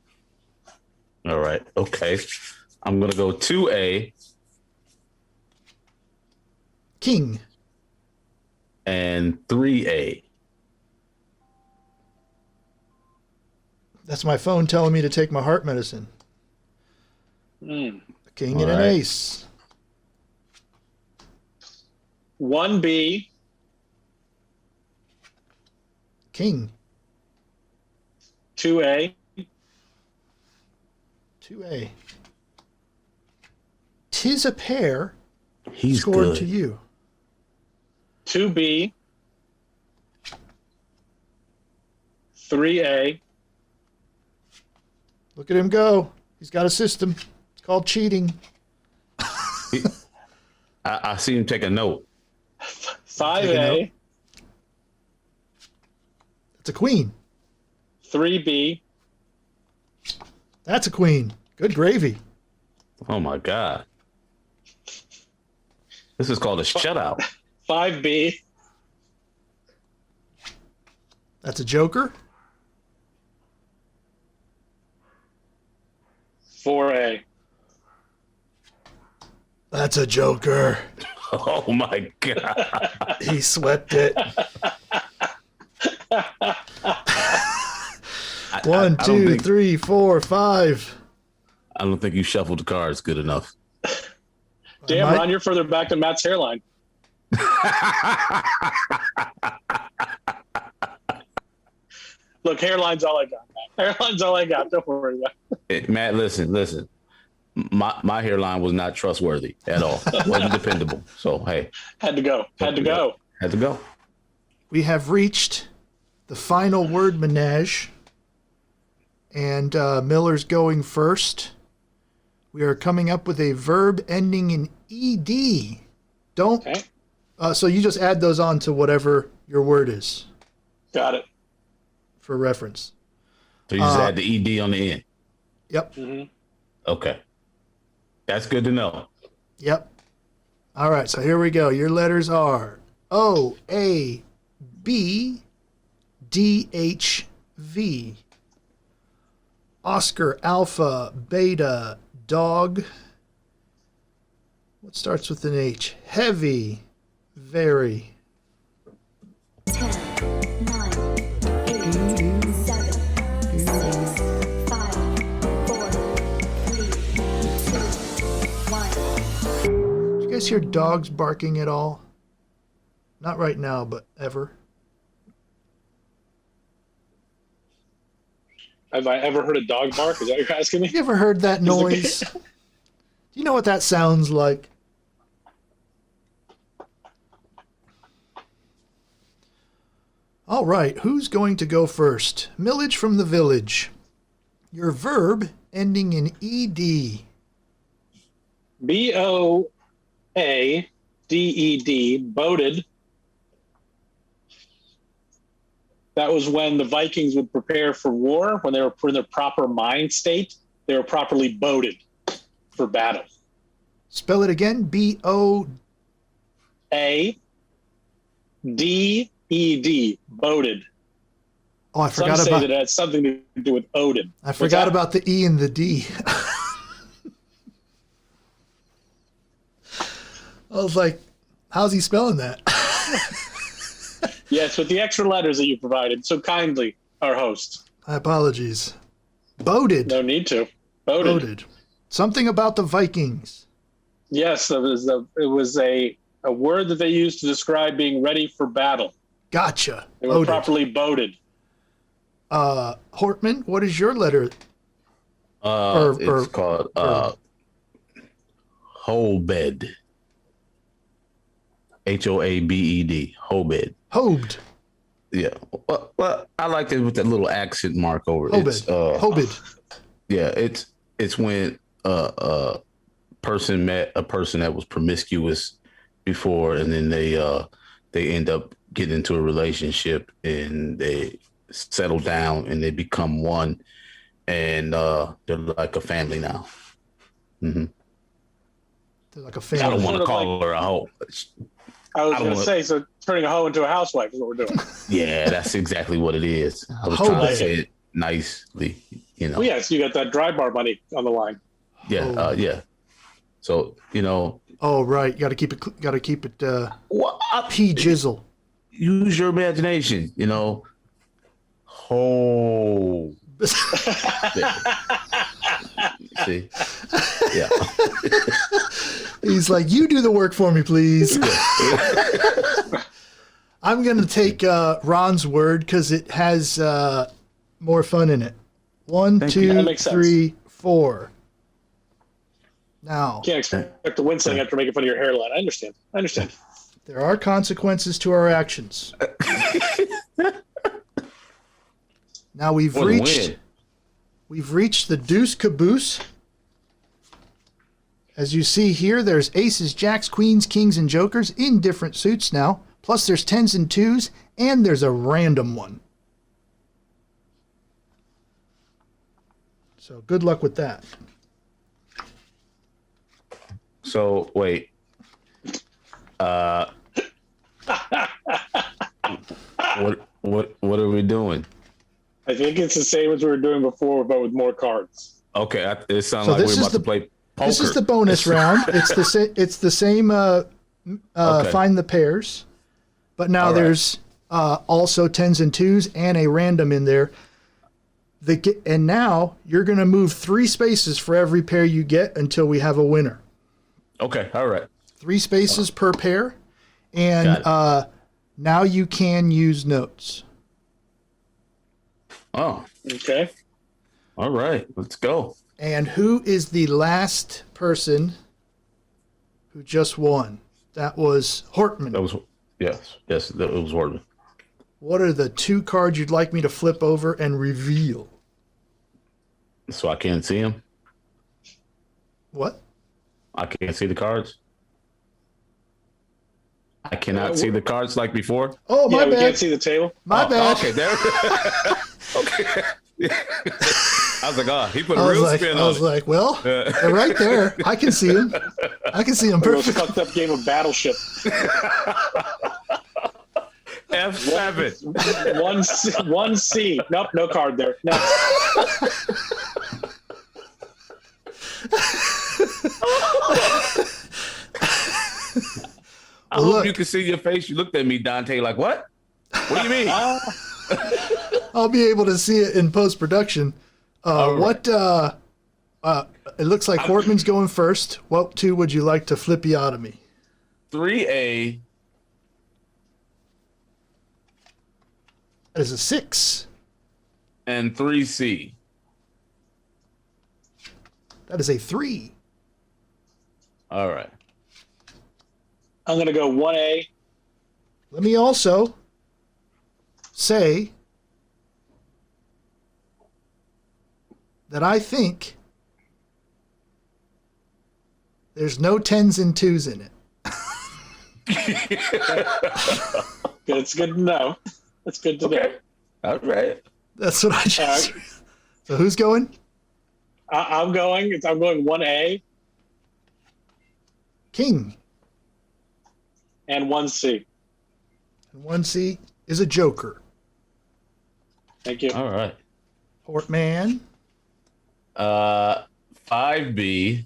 All right. Okay. I'm gonna go 2A King. and 3A. That's my phone telling me to take my heart medicine. Mm. A king and an All right. ace. 1B, King. 2A, 2A. 'Tis a pair He's scored good. to you. 2B, 3A, Look at him go. He's got a system. It's called cheating. I see him take a note. 5A, It's a queen. 3B, That's a queen. Good gravy. Oh my God. This is called a shutout. 5B, That's a joker. 4A. That's a joker. Oh my God. He swept it. One, I don't two, think- 3, 4, 5. I don't think you shuffled the cards good enough. Damn, might- Ron, you're further back than Matt's hairline. Look, hairline's all I got, Matt. Hairline's all I got. Don't worry about it. Matt, listen. my hairline was not trustworthy at all. Wasn't dependable. So hey, Had to go. Had to go. had to go. We have reached the final word menage, and Miller's going first. We are coming up with a verb ending in ed. Don't. Okay. So you just add those on to whatever your word is Got it. for reference. So you just add the ed on the end. Yep. Okay, that's good to know. Yep. All right. So here we go. Your letters are O, A, B, D, H, V. Oscar, Alpha, Beta, Dog. What starts with an H? Heavy, very. 10, 9, 8, 7, 6, 5, 4, 3, 2, 1. Did you guys hear dogs barking at all? Not right now, but ever. Have I ever heard a dog bark? Is that what you're asking me? You ever heard that noise? Do you know what that sounds like? All right, who's going to go first? Millage from the village. Your verb ending in ed. Boaded. Boated. That was when the Vikings would prepare for war, when they were in their proper mind state. They were properly boated for battle. Spell it again. B-O. A-D-E-D. Boated. Oh, I Some forgot say about. that it has something to do with Odin. I forgot about the E and the D. I was like, how's he spelling that? Yes, with the extra letters that you provided so kindly, our host. My apologies. Boated. No need to. Boated. Boated. Something about the Vikings. Yes, it was a word that they used to describe being ready for battle. Gotcha. They were Boated. properly boated. Hortman, what is your letter? It's called Hobed. Hoabed. Hobed. Hobed. Yeah. Well, I like it with that little accent mark over it. Hobed. Hobed. Yeah, it's when a person met a person that was promiscuous before, and then they end up getting into a relationship and they settle down and they become one, and they're like a family now. Mm-hmm. They're like a I family. don't want to call her a hoe. I was going to say, so turning a hoe into a housewife is what we're doing. Yeah, that's exactly what it is. I was Hobed. trying to say it nicely, you know. Well, yes, you got that dry bar money on the line. Yeah, yeah. So, you know. Oh, right. Got to keep it. Well, P jizzle. Use your imagination, you know. Oh. See? Yeah. He's like, you do the work for me, please. I'm going to take Ron's word because it has more fun in it. 1, Thank 2, you. That makes sense. 3, 4. Now, Can't expect to win something after making fun of your hairline. I understand. there are consequences to our actions. Now we've What a reached win. the deuce caboose. As you see here, there's aces, jacks, queens, kings, and jokers in different suits now. Plus there's tens and twos, and there's a random one. So good luck with that. So wait. What are we doing? I think it's the same as we were doing before, but with more cards. Okay, it sounds So like this we're is about to play poker. This is the bonus round. It's the same Okay. find the pairs. But now All right. there's also tens and twos and a random in there. And now you're going to move 3 spaces for every pair you get until we have a winner. Okay, all right. 3 spaces per pair. And now you can use notes. Oh, Okay. all right. Let's go. And who is the last person who just won? That was Hortman. That was yes, it was Hortman. What are the 2 cards you'd like me to flip over and reveal? So I can't see him. What? I can't see the cards. I cannot see the cards like before. Oh, my we bad. can't see the table. My bad. Okay, there. Okay. I was like, oh, he put a I real was spin on it. like, well, they're right there. I can see them. I can see them A real perfectly. fucked up game of Battleship. F7. One C. Nope, no card there. No. I hope you can see your face. You looked at me, Dante, like, what? What do you mean? I'll be able to see it in post-production. What? It looks like Hortman's going first. What 2 would you like to flippiotomy? 3A. That is a 6. And 3C. That is a 3. All right. I'm going to go 1A. Let me also say that I think there's no 10s and 2s in it. It's good to know. It's good to know. All right. That's what I just. So who's going? I'm going 1A King. and 1C. And 1C is a joker. Thank you. All right. Hortman 5B.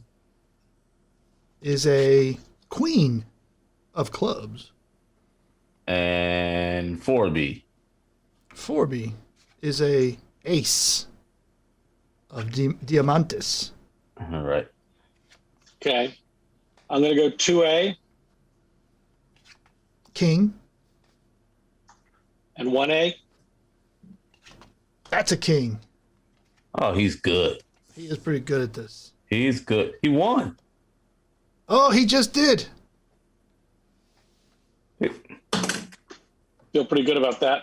is a queen of clubs. And 4B. 4B is a ace of diamantes. All right. Okay. I'm going to go 2A King. and 1A. That's a king. Oh, he's good. He is pretty good at this. He's good. He won. Oh, he just did. Feel pretty good about that.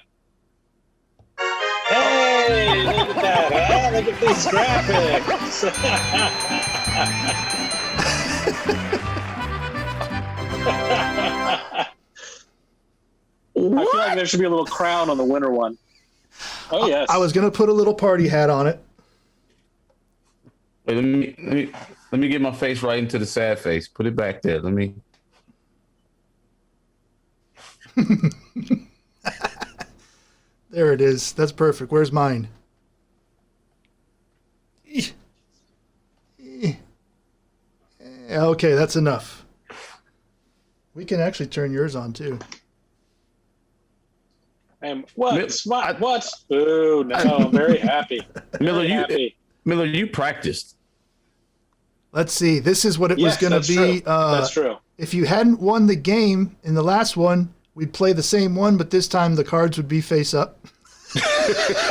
Hey, look at that, huh? Look at these graphics. I feel like there should be a little crown on the winner one. Oh, yes. I was going to put a little party hat on it. Wait, let me get my face right into the sad face. Put it back there. Let me. There it is. That's perfect. Where's mine? Okay, that's enough. We can actually turn yours on too. What? Ooh, no, I'm very happy. Miller, Happy. you practiced. Let's see. This is what it was going to be. That's true. If you hadn't won the game in the last one, we'd play the same one, but this time the cards would be face up.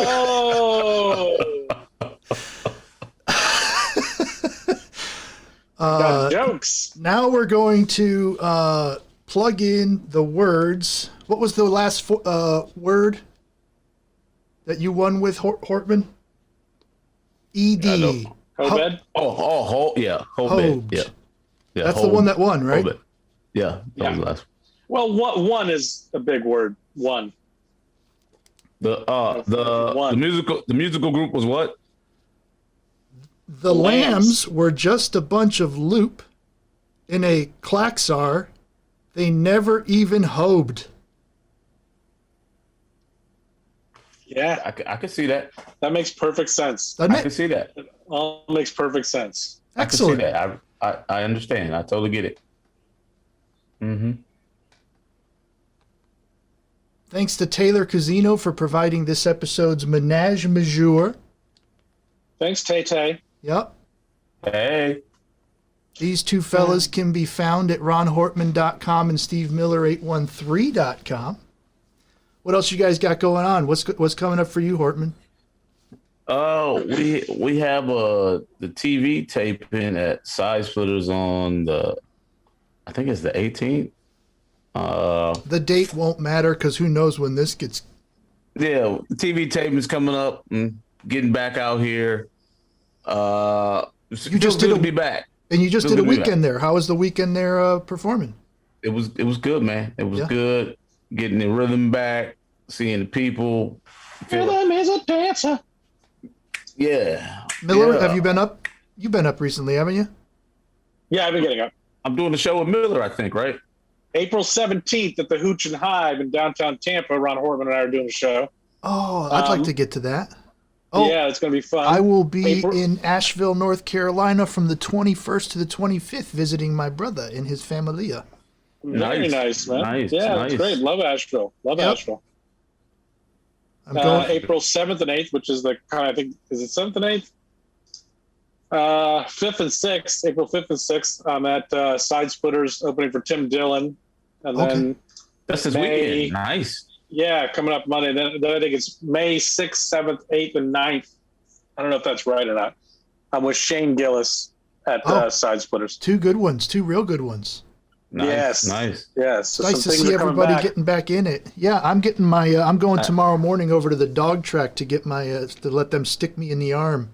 Oh. Got jokes. Now we're going to plug in the words. What was the last word that you won with Hortman? ED. Hobed? Yeah. Hobed. Yeah. That's the one that won, right? Hobed. Yeah, that was the last. Well, one is a big word. One. The musical group was what? The Lambs were just a bunch of loop in a klaxar. They never even hobed. Yeah, I can see that. that makes perfect sense. Doesn't I it? can see that. All makes perfect sense. Excellent. I can see that. I understand. I totally get it. Mm-hmm. Thanks to Taylor Casino for providing this episode's menage majour. Thanks, Tay-Tay. Yep. Hey. These two fellas can be found at ronhortman.com and stevemiller813.com. What else you guys got going on? What's coming up for you, Hortman? We have the TV taping at Side Splitters on I think it's the 18th. The date won't matter because who knows when this gets. Yeah, the TV taping is coming up. Getting back out here. You just did to be back, and you just Feels did a good to be weekend there. How was the weekend there performing? It was good, man. It was Yeah. good. Getting the rhythm back, seeing the people. Rhythm is a dancer. Yeah. Miller, Yeah. have you been up? You've been up recently, haven't you? Yeah, I've been getting up. I'm doing the show with Miller, I think, right? April 17th at the Hooch and Hive in downtown Tampa. Rahn Hortman and I are doing a show. Oh, I'd like to get to that. Oh, Yeah, it's going to be fun. I will be April- in Asheville, North Carolina from the 21st to the 25th visiting my brother and his familia. Very Nice. nice, man. Nice, Yeah, nice. it's great. Love Asheville. Love Yep. Asheville. I'm going. April 7th and 8th, which is the kind of, I think, is it 7th and 8th? 5th and 6th, April 5th and 6th, I'm at Side Splitters opening for Tim Dillon. And then, That's this May- weekend. Nice. yeah, coming up Monday. Then I think it's May 6th, 7th, 8th, and 9th. I don't know if that's right or not. I'm with Shane Gillis at Side Splitters. Two good ones, two real good ones. Nice. Yes. Nice. Yes. So Nice some to things see are coming everybody back. getting back in it. Yeah, I'm getting my. I'm going tomorrow morning over to the dog track to get my to let them stick me in the arm.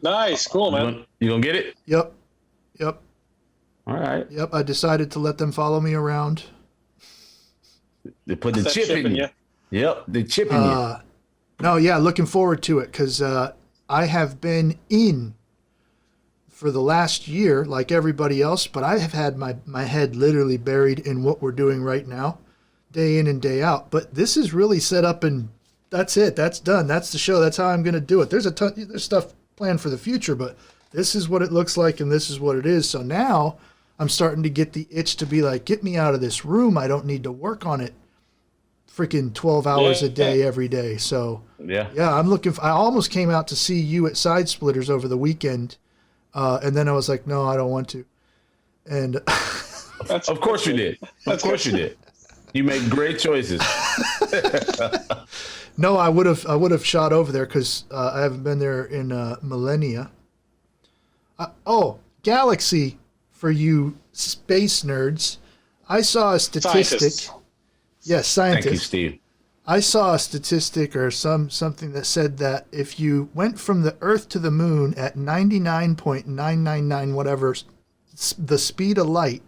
Nice. Cool, man. You gonna get it? Yep. All right. Yep. I decided to let them follow me around. They put the That chip in you. Yep, the chip in you. No, yeah, looking forward to it because I have been in for the last year, like everybody else, but I have had my head literally buried in what we're doing right now, day in and day out. But this is really set up, and that's it. That's done. That's the show. That's how I'm going to do it. There's there's stuff planned for the future, but this is what it looks like, and this is what it is. So now I'm starting to get the itch to be like, get me out of this room. I don't need to work on it freaking 12 hours a day every day. So Yeah. I'm looking I almost came out to see you at Side Splitters over the weekend. And then I was like, no, I don't want to. And Of course you did. Of course you did. You made great choices. no, I would have shot over there because I haven't been there in millennia. Galaxy for you space nerds. I saw a statistic. Scientists. Yes, Thank you, scientists. Steve. I saw a statistic or something that said that if you went from the Earth to the Moon at 99.999 whatever the speed of light,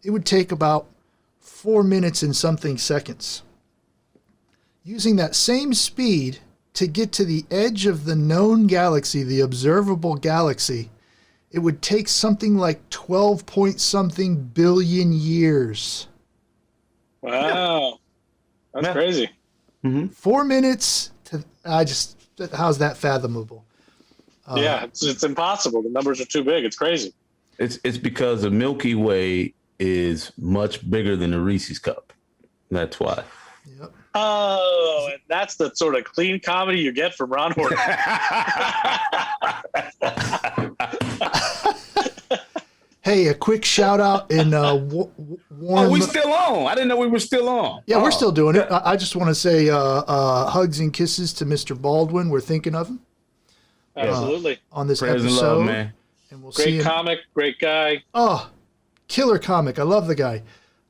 it would take about 4 minutes and something seconds. Using that same speed to get to the edge of the known galaxy, the observable galaxy, it would take something like 12 point something billion years. Wow. That's Yeah. crazy. 4 minutes to how's that fathomable? Yeah, it's impossible. The numbers are too big. It's crazy. It's because the Milky Way is much bigger than the Reese's cup. That's why. Yep. Oh, and that's the sort of clean comedy you get from Rahn Hortman. Hey, a quick shout out in warm. Oh, we still on. I didn't know we were still on. Yeah, Oh. we're still doing it. I just want to say hugs and kisses to Mr. Baldwin. We're thinking of him Absolutely. on this Prayers and episode, love, man. and we'll see Great him. comic, great guy. Oh, killer comic! I love the guy.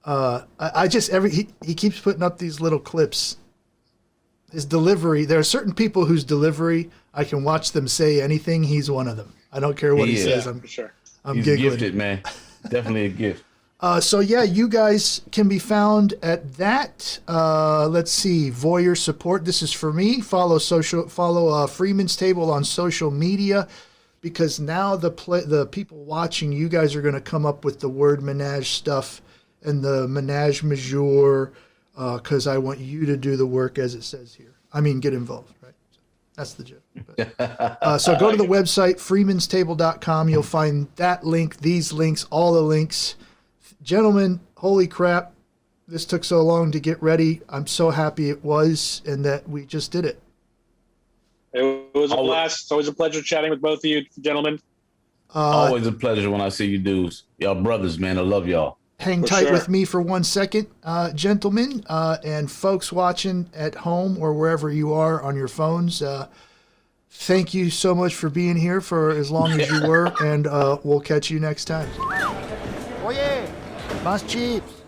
I just he keeps putting up these little clips. His delivery. There are certain people whose delivery I can watch them say anything. He's one of them. I don't care what he He is. says. Yeah, for sure. I'm He's giggling. gifted, man. Definitely a gift. So yeah, you guys can be found at that. Let's see, voyeur support. This is for me. Follow Freeman's Table on social media, because now the people watching, you guys are going to come up with the word menage stuff and the menage majour, because I want you to do the work as it says here. I mean, get involved, right? That's the joke. But, so go to the website, freemanstable.com. You'll find that link, these links, all the links. Gentlemen, holy crap, this took so long to get ready. I'm so happy it was, and that we just did it. It was a blast. It's always a pleasure chatting with both of you, gentlemen. Always a pleasure when I see you dudes. Y'all brothers, man. I love y'all. Hang For tight sure. with me for 1 second, gentlemen, and folks watching at home or wherever you are on your phones. thank you so much for being here for as long as you were, and we'll catch you next time. Oye, más chips.